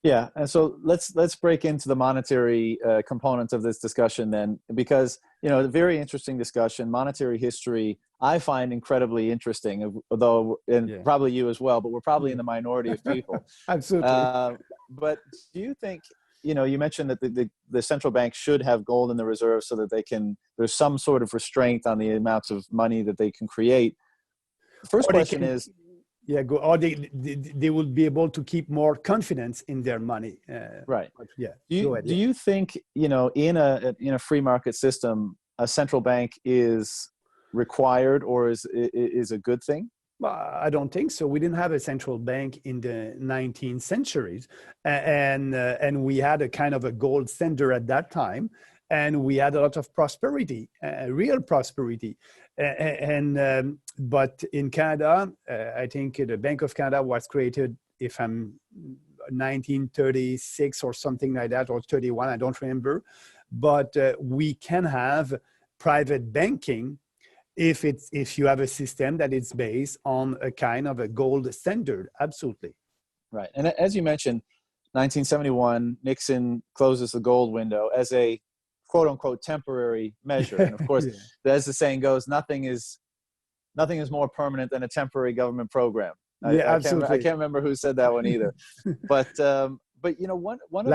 Yeah, and so let's break into the monetary component of this discussion then, because a very interesting discussion. Monetary history I find incredibly interesting, although probably you as well, but we're probably in the minority of people. Absolutely. But do you think, you mentioned that the central bank should have gold in the reserve so that there's some sort of restraint on the amounts of money that they can create. The first question is, or they will be able to keep more confidence in their money. Right. Do you think, in a free market system, a central bank is required or is a good thing? I don't think so. We didn't have a central bank in the 19th centuries, and we had a kind of a gold standard at that time, and we had a lot of prosperity, real prosperity. But in Canada, I think the Bank of Canada was created, if I'm 1936 or something like that, or 31, I don't remember. But we can have private banking if you have a system that is based on a kind of a gold standard. Absolutely. Right. And as you mentioned, 1971, Nixon closes the gold window as a quote unquote temporary measure. And of course, as the saying goes, nothing is more permanent than a temporary government program. Absolutely. I can't remember who said that one either. But but one of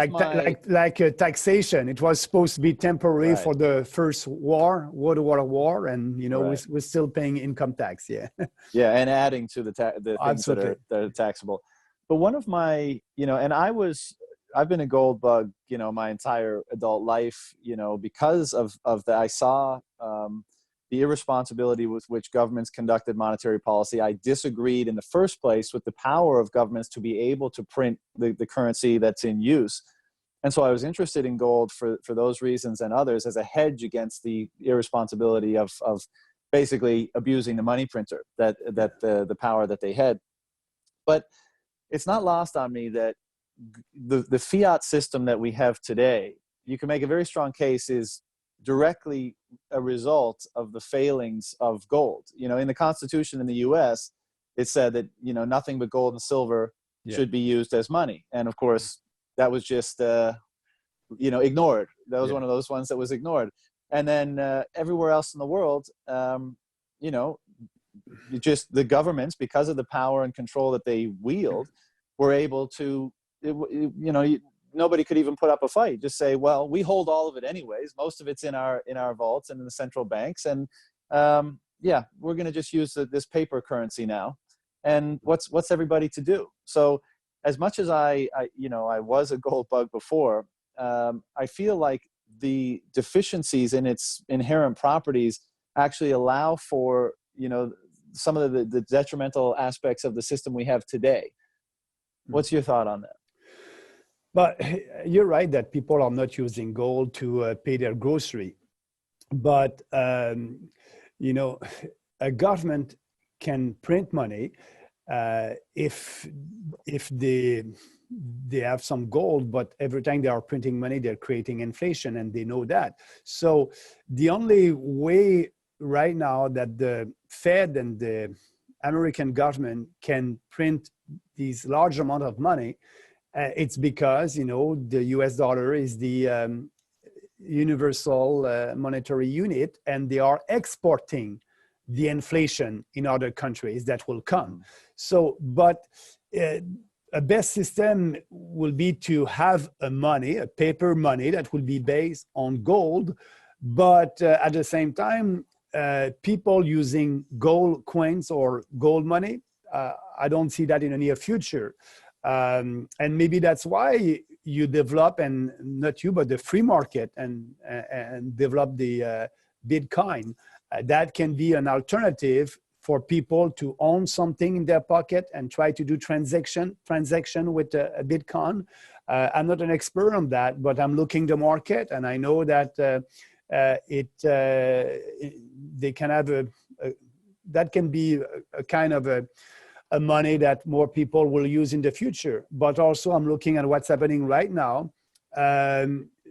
my taxation. It was supposed to be temporary right. for the first World War, and Right. we're still paying income tax. Yeah, Yeah, and adding to the things absolutely. that are taxable. But one of my, and I've been a gold bug, my entire adult life, because of that. I saw the irresponsibility with which governments conducted monetary policy. I disagreed in the first place with the power of governments to be able to print the currency that's in use. And so I was interested in gold for those reasons and others as a hedge against the irresponsibility of basically abusing the money printer, that the power that they had. But it's not lost on me that the fiat system that we have today, you can make a very strong case, is directly a result of the failings of gold. In the Constitution in the US, it said that nothing but gold and silver should be used as money, and of course that was just ignored. That was one of those ones that was ignored. And then everywhere else in the world, just the governments, because of the power and control that they wield, were able to, nobody could even put up a fight. Just say, well, we hold all of it anyways. Most of it's in our vaults and in the central banks, and we're going to just use this paper currency now. And what's everybody to do? So, as much as I was a gold bug before, I feel like the deficiencies in its inherent properties actually allow for some of the detrimental aspects of the system we have today. What's your thought on that? But you're right that people are not using gold to pay their grocery. But a government can print money if they have some gold, but every time they are printing money, they're creating inflation, and they know that. So the only way right now that the Fed and the American government can print these large amount of money, it's because the US dollar is the universal monetary unit, and they are exporting the inflation in other countries that will come. So, but a best system will be to have a paper money that will be based on gold, but at the same time, people using gold coins or gold money, I don't see that in the near future. And maybe that's why you develop, and not you, but the free market, and develop the Bitcoin. That can be an alternative for people to own something in their pocket and try to do transaction with a Bitcoin. I'm not an expert on that, but I'm looking the market, and I know that they can have that can be a kind of a money that more people will use in the future. But also I'm looking at what's happening right now.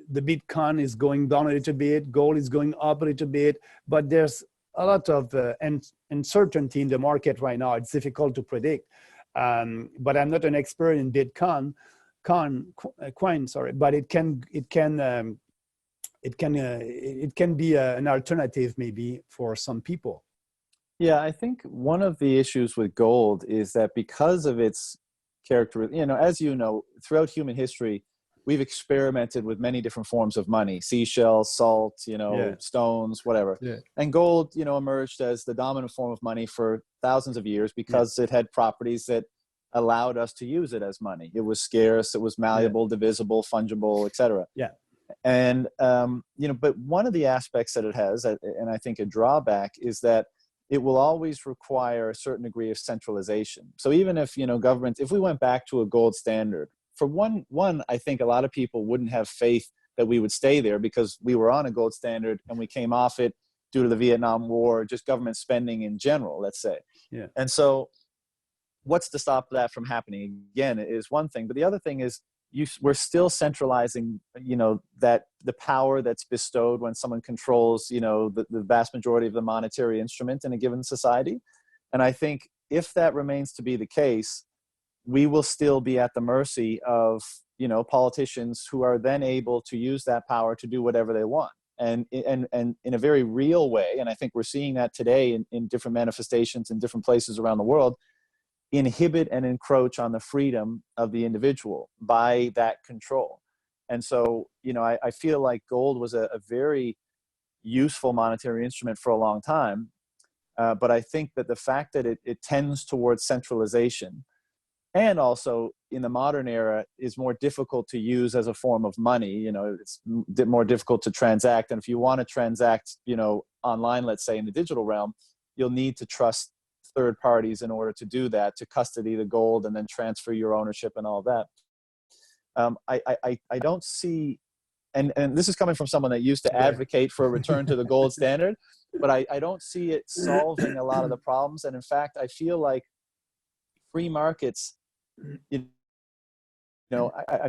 The Bitcoin is going down a little bit, gold is going up a little bit, but there's a lot of uncertainty in the market right now. It's difficult to predict. But I'm not an expert in Bitcoin, but it can be an alternative maybe for some people. Yeah, I think one of the issues with gold is that because of its character, as throughout human history, we've experimented with many different forms of money: seashells, salt, stones, whatever. Yeah. And gold, emerged as the dominant form of money for thousands of years because it had properties that allowed us to use it as money. It was scarce, it was malleable, divisible, fungible, etc. Yeah. And but one of the aspects that it has, and I think a drawback, is that it will always require a certain degree of centralization. So even if government, if we went back to a gold standard, for one, I think a lot of people wouldn't have faith that we would stay there, because we were on a gold standard and we came off it due to the Vietnam War, just government spending in general, let's say. Yeah. And so what's to stop that from happening again is one thing. But the other thing is we're still centralizing, that the power that's bestowed when someone controls, the vast majority of the monetary instrument in a given society. And I think if that remains to be the case, we will still be at the mercy of, politicians who are then able to use that power to do whatever they want. And in a very real way, and I think we're seeing that today in different manifestations in different places around the world, inhibit and encroach on the freedom of the individual by that control. And so, I feel like gold was a very useful monetary instrument for a long time. But I think that the fact that it tends towards centralization, and also in the modern era is more difficult to use as a form of money. It's more difficult to transact. And if you want to transact, online, let's say in the digital realm, you'll need to trust third parties in order to do that, to custody the gold and then transfer your ownership and all that. I don't see, and this is coming from someone that used to advocate for a return to the gold standard, but I don't see it solving a lot of the problems. And in fact, I feel like free markets, I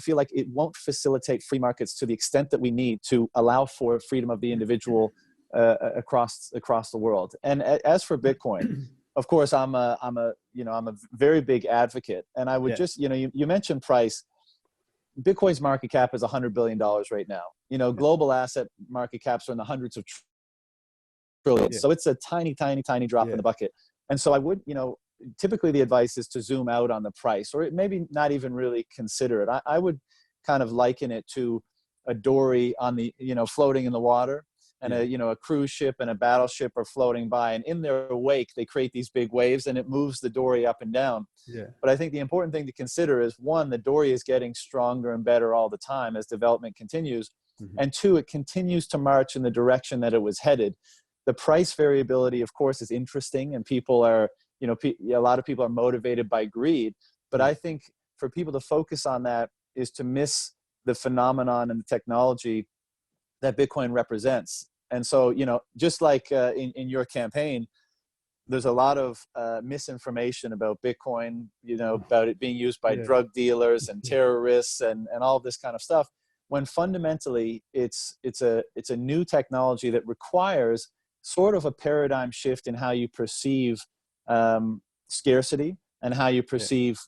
feel like it won't facilitate free markets to the extent that we need to allow for freedom of the individual across the world. And as for Bitcoin, of course, I'm a very big advocate. And I would just, you mentioned price. Bitcoin's market cap is $100 billion right now. Global asset market caps are in the hundreds of trillions. Yeah. So it's a tiny, tiny, tiny drop in the bucket. And so I would, typically the advice is to zoom out on the price, or maybe not even really consider it. I would kind of liken it to a dory on the, floating in the water, and a cruise ship and a battleship are floating by, and in their wake, they create these big waves and it moves the dory up and down. Yeah. But I think the important thing to consider is, one, the dory is getting stronger and better all the time as development continues. Mm-hmm. And two, it continues to march in the direction that it was headed. The price variability, of course, is interesting, and people are, a lot of people are motivated by greed. But I think for people to focus on that is to miss the phenomenon and the technology that Bitcoin represents. And so, just like in your campaign, there's a lot of misinformation about Bitcoin, about it being used by drug dealers and terrorists and all this kind of stuff, when fundamentally it's a new technology that requires sort of a paradigm shift in how you perceive scarcity and how you perceive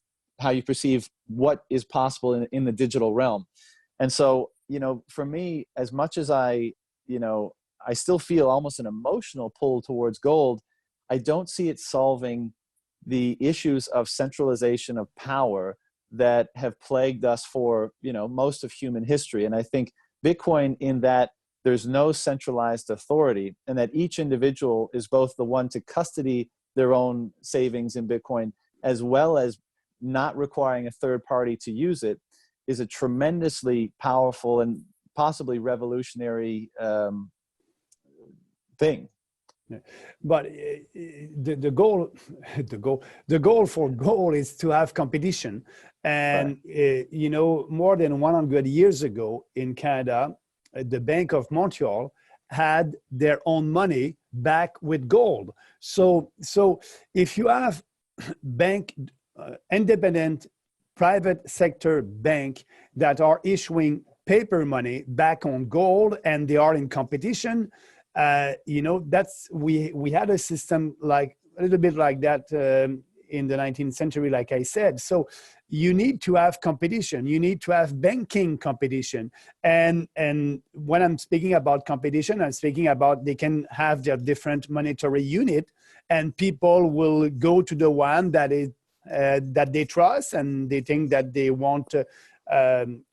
what is possible in the digital realm. And so, for me, as much as I still feel almost an emotional pull towards gold, I don't see it solving the issues of centralization of power that have plagued us for, most of human history. And I think Bitcoin, in that there's no centralized authority, and that each individual is both the one to custody their own savings in Bitcoin, as well as not requiring a third party to use it, is a tremendously powerful and possibly revolutionary thing. Yeah. But the goal for gold is to have competition. And more than 100 years ago in Canada, the Bank of Montreal had their own money back with gold. So if you have independent private sector bank that are issuing paper money back on gold, and they are in competition, that's we had a system like a little bit like that in the 19th century, like I said. So you need to have competition. You need to have banking competition. And when I'm speaking about competition, I'm speaking about they can have their different monetary unit, and people will go to the one that they trust, and they think that they want to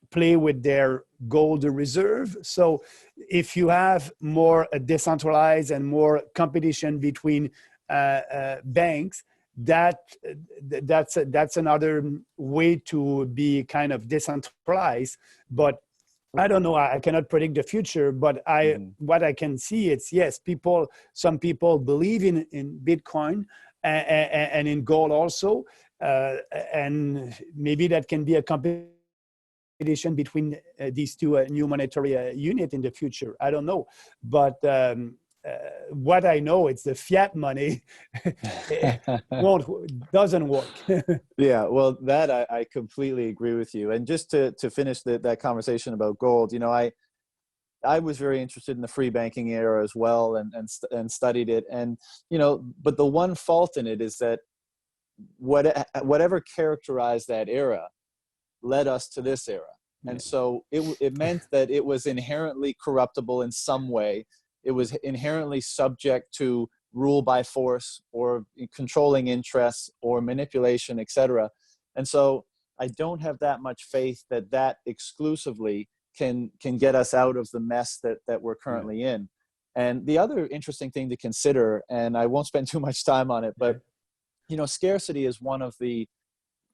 play with their gold reserve. So if you have more decentralized and more competition between banks, that's another way to be kind of decentralized. But I don't know, I cannot predict the future, but what I can see, it's yes, some people believe in Bitcoin and in gold also, and maybe that can be a competition between these two new monetary unit in the future. I don't know, but what I know, it's the fiat money doesn't work. Yeah, well, that I completely agree with you. And just to finish that conversation about gold, I was very interested in the free banking era as well, and studied it. And but the one fault in it is that whatever characterized that era led us to this era. And so it meant that it was inherently corruptible in some way. It was inherently subject to rule by force or controlling interests or manipulation, etc. And so I don't have that much faith that that exclusively can get us out of the mess that we're currently in. And the other interesting thing to consider, and I won't spend too much time on it, but scarcity is one of the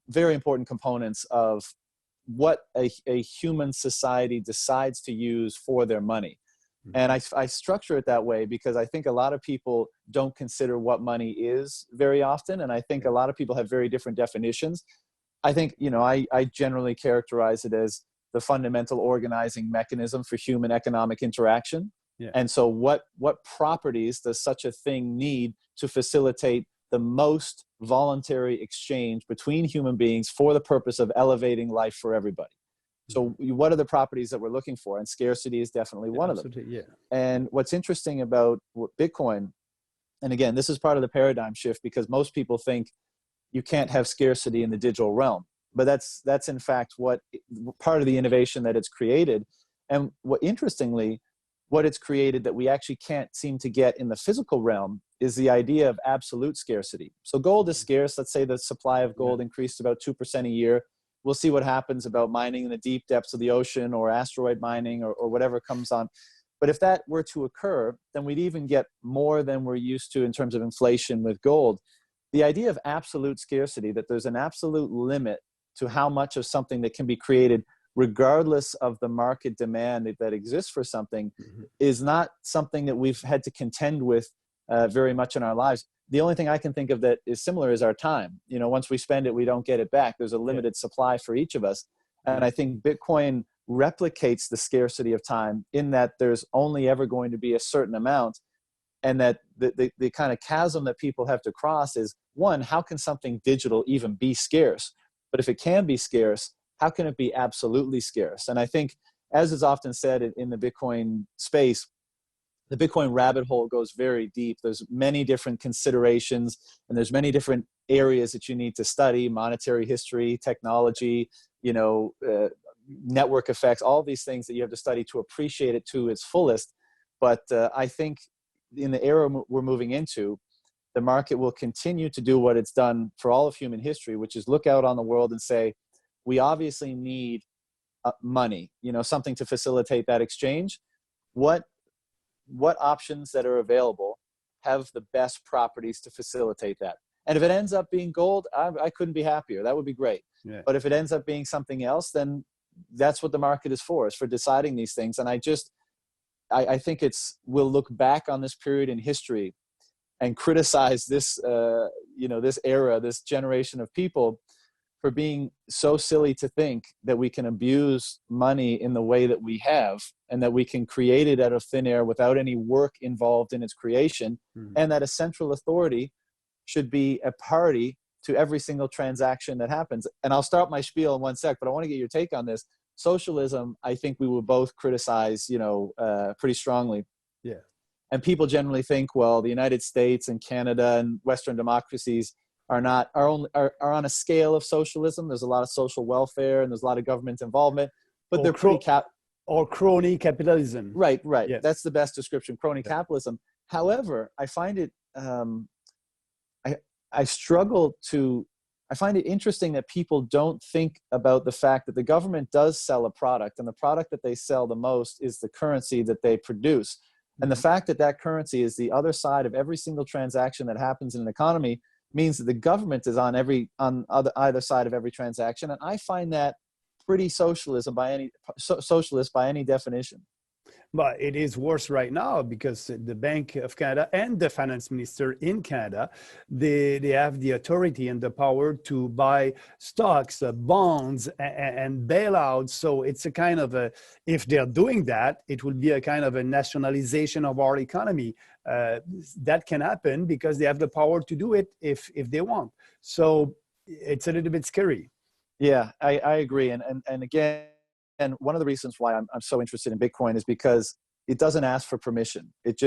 very important components of what a human society decides to use for their money. And I structure it that way because I think a lot of people don't consider what money is very often. And I think a lot of people have very different definitions. I think, I generally characterize it as the fundamental organizing mechanism for human economic interaction. Yeah. And so what properties does such a thing need to facilitate the most voluntary exchange between human beings for the purpose of elevating life for everybody? So what are the properties that we're looking for? And scarcity is definitely one of them. Yeah. And what's interesting about Bitcoin, and again, this is part of the paradigm shift because most people think you can't have scarcity in the digital realm. But that's in fact what part of the innovation that it's created. And interestingly, what it's created that we actually can't seem to get in the physical realm is the idea of absolute scarcity. So gold is scarce. Let's say the supply of gold increased about 2% a year. We'll see what happens about mining in the deep depths of the ocean or asteroid mining or whatever comes on. But if that were to occur, then we'd even get more than we're used to in terms of inflation with gold. The idea of absolute scarcity, that there's an absolute limit to how much of something that can be created regardless of the market demand that exists for something, is not something that we've had to contend with very much in our lives. The only thing I can think of that is similar is our time. Once we spend it, we don't get it back. There's a limited supply for each of us. And I think Bitcoin replicates the scarcity of time in that there's only ever going to be a certain amount. And that the kind of chasm that people have to cross is, one, how can something digital even be scarce? But if it can be scarce, how can it be absolutely scarce? And I think, as is often said in the Bitcoin space, the Bitcoin rabbit hole goes very deep. There's many different considerations, and there's many different areas that you need to study: monetary history, technology, network effects, all these things that you have to study to appreciate it to its fullest. But I think in the era we're moving into, the market will continue to do what it's done for all of human history, which is look out on the world and say, we obviously need money, something to facilitate that exchange. What options that are available have the best properties to facilitate that? And if it ends up being gold, I couldn't be happier. That would be great. Yeah. But if it ends up being something else, then that's what the market is for deciding these things. And I think we'll look back on this period in history and criticize this, this era, this generation of people for being so silly to think that we can abuse money in the way that we have, and that we can create it out of thin air without any work involved in its creation, and that a central authority should be a party to every single transaction that happens. And I'll start my spiel in one sec, but I want to get your take on this. Socialism, I think we will both criticize, pretty strongly. Yeah. And people generally think, well, the United States and Canada and Western democracies are on a scale of socialism. There's a lot of social welfare and there's a lot of government involvement, but they're pretty or crony capitalism. Right. Yes. That's the best description, crony capitalism. However, I find it I find it interesting that people don't think about the fact that the government does sell a product, and the product that they sell the most is the currency that they produce. And the fact that currency is the other side of every single transaction that happens in an economy means that the government is on either side of every transaction. And I find that pretty socialist by any definition. But it is worse right now because the Bank of Canada and the finance minister in Canada, they have the authority and the power to buy stocks, bonds, and bailouts. So it's a kind of if they're doing that, it will be a kind of a nationalization of our economy. That can happen because they have the power to do it if they want. So it's a little bit scary. Yeah, I agree. And again, and one of the reasons why I'm so interested in Bitcoin is because it doesn't ask for permission. It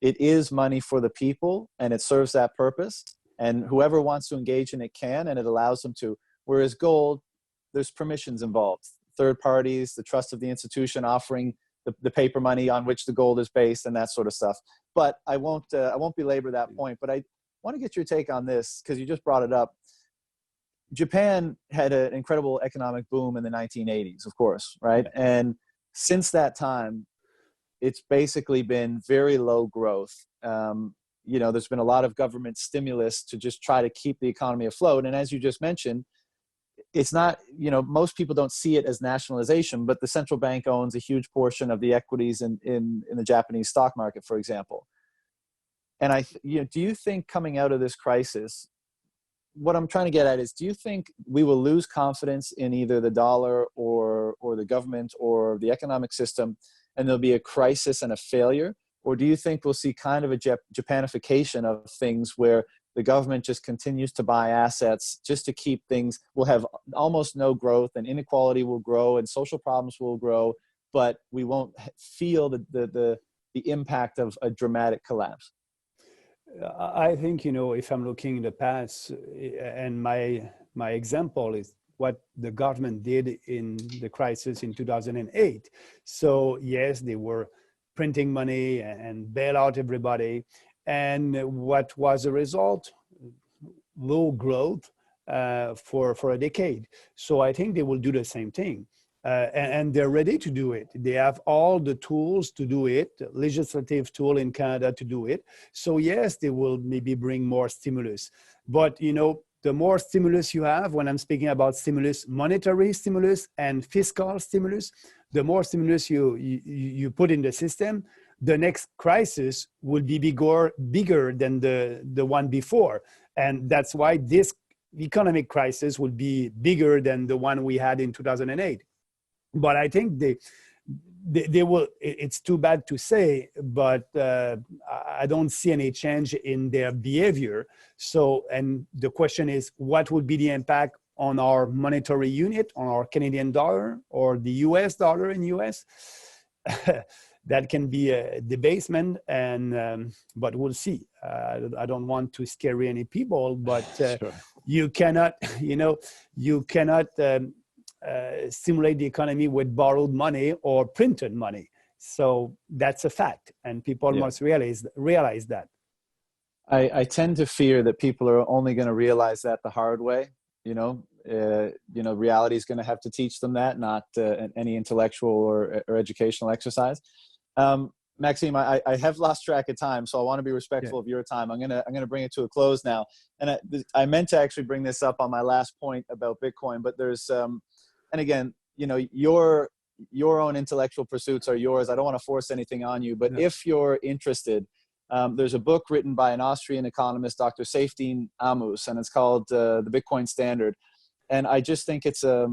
is money for the people, and it serves that purpose. And whoever wants to engage in it can, and it allows them to. Whereas gold, there's permissions involved. Third parties, the trust of the institution offering the paper money on which the gold is based and that sort of stuff. But I won't belabor that point. But I want to get your take on this because you just brought it up. Japan had an incredible economic boom in the 1980s, of course, right? And since that time, it's basically been very low growth. There's been a lot of government stimulus to just try to keep the economy afloat. And as you just mentioned, it's not, most people don't see it as nationalization, but the central bank owns a huge portion of the equities in the Japanese stock market, for example. And do you think coming out of this crisis, what I'm trying to get at is, do you think we will lose confidence in either the dollar or the government or the economic system, and there'll be a crisis and a failure? Or do you think we'll see kind of a Japanification of things where the government just continues to buy assets just to keep things, we'll have almost no growth and inequality will grow and social problems will grow, but we won't feel the impact of a dramatic collapse? I think, if I'm looking in the past, and my example is what the government did in the crisis in 2008. So yes, they were printing money and bail out everybody. And what was the result? Low growth for a decade. So I think they will do the same thing. And they're ready to do it. They have all the tools to do it, legislative tool in Canada to do it. So yes, they will maybe bring more stimulus. But, the more stimulus you have, when I'm speaking about stimulus, monetary stimulus and fiscal stimulus, the more stimulus you put in the system, the next crisis will be bigger than the one before. And that's why this economic crisis will be bigger than the one we had in 2008. But I think they will, it's too bad to say, but I don't see any change in their behavior. So, and the question is, what would be the impact on our monetary unit, on our Canadian dollar or the US dollar in US? That can be a debasement, and but we'll see. I don't want to scare any people, but Sure. you cannot, stimulate the economy with borrowed money or printed money. So that's a fact, and people must realize that. I tend to fear that people are only going to realize that the hard way. Reality is going to have to teach them that, not any intellectual or educational exercise. Maxime, I have lost track of time, so I want to be respectful of your time. I'm gonna bring it to a close now. And I meant to actually bring this up on my last point about Bitcoin, but there's and again, your own intellectual pursuits are yours. I don't want to force anything on you, but if you're interested, there's a book written by an Austrian economist, Dr. Safdien Ammous, and it's called The Bitcoin Standard. And I just think it's a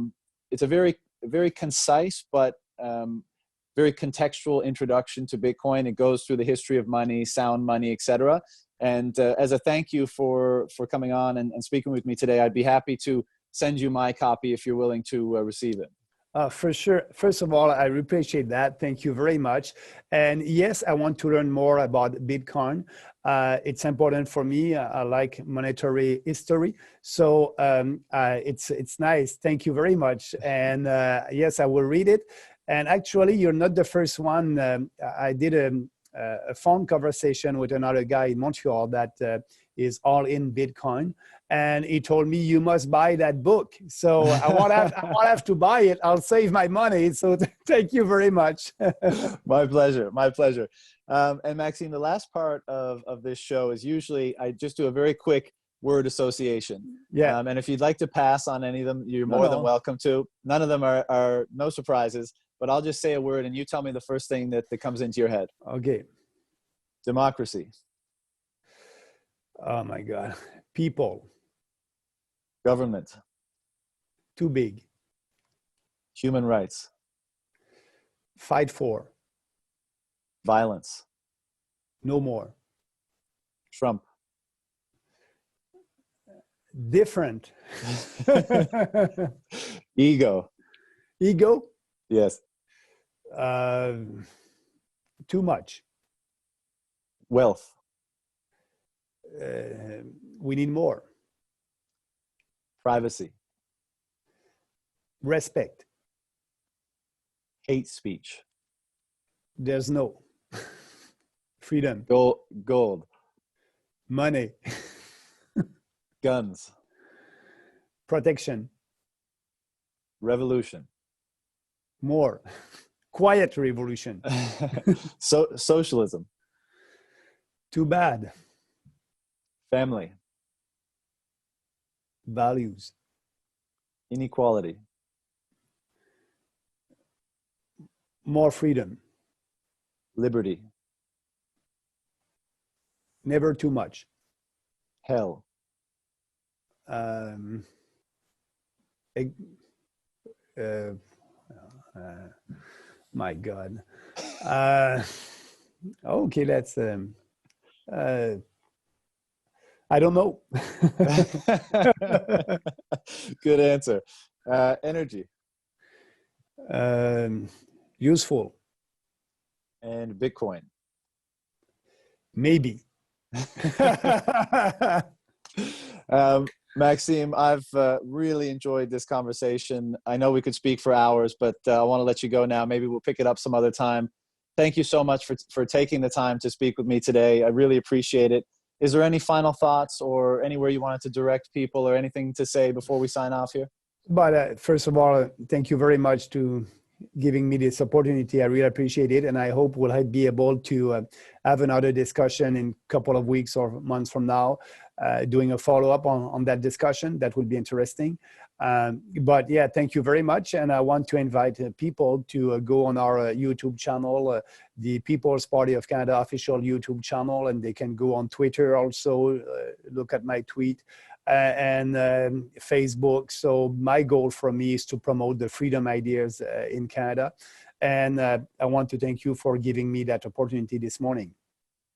very, very concise but very contextual introduction to Bitcoin. It goes through the history of money, sound money, etc. And as a thank you for coming on and speaking with me today, I'd be happy to send you my copy if you're willing to receive it. For sure. First of all, I appreciate that. Thank you very much. And yes, I want to learn more about Bitcoin. It's important for me. I like monetary history. So it's nice. Thank you very much. And yes, I will read it. And actually, you're not the first one. I did a phone conversation with another guy in Montreal that is all in Bitcoin. And he told me, you must buy that book. So I won't have to buy it. I'll save my money. So thank you very much. My pleasure. My pleasure. And Maxime, the last part of this show is usually I just do a very quick word association. Yeah. And if you'd like to pass on any of them, you're more than welcome to. None of them are no surprises, but I'll just say a word and you tell me the first thing that comes into your head. Okay. Democracy. Oh my God. People. Government. Too big. Human rights. Fight for. Violence. No more. Trump. Different. Ego. Ego? Yes. Too much. Wealth. We need more. Privacy. Respect. Hate speech. There's no freedom. Gold. Money. Guns. Protection. Revolution. More. Quiet revolution. Socialism. Too bad. Family. Values. Inequality. More freedom. Liberty. Never too much. Hell. My God. Okay, that's I don't know. Good answer. Energy. Useful. And Bitcoin. Maybe. Maxime, I've really enjoyed this conversation. I know we could speak for hours, but I want to let you go now. Maybe we'll pick it up some other time. Thank you so much for taking the time to speak with me today. I really appreciate it. Is there any final thoughts or anywhere you wanted to direct people or anything to say before we sign off here? But first of all, thank you very much to giving me this opportunity. I really appreciate it. And I hope we'll be able to have another discussion in a couple of weeks or months from now, doing a follow-up on that discussion. That would be interesting. But yeah, thank you very much. And I want to invite people to go on our YouTube channel, the People's Party of Canada official YouTube channel, and they can go on Twitter also, look at my tweet, and Facebook. So my goal for me is to promote the freedom ideas in Canada. And I want to thank you for giving me that opportunity this morning.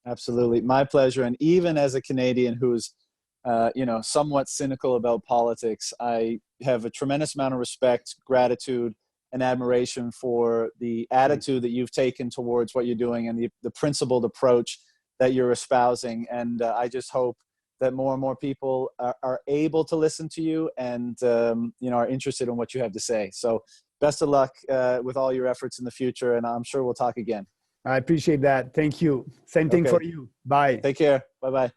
Absolutely. My pleasure. And even as a Canadian who's, somewhat cynical about politics, I have a tremendous amount of respect, gratitude, and admiration for the attitude that you've taken towards what you're doing and the principled approach that you're espousing. And I just hope that more and more people are able to listen to you and, are interested in what you have to say. So best of luck with all your efforts in the future. And I'm sure we'll talk again. I appreciate that. Thank you. Same thing for you. Bye. Take care. Bye-bye.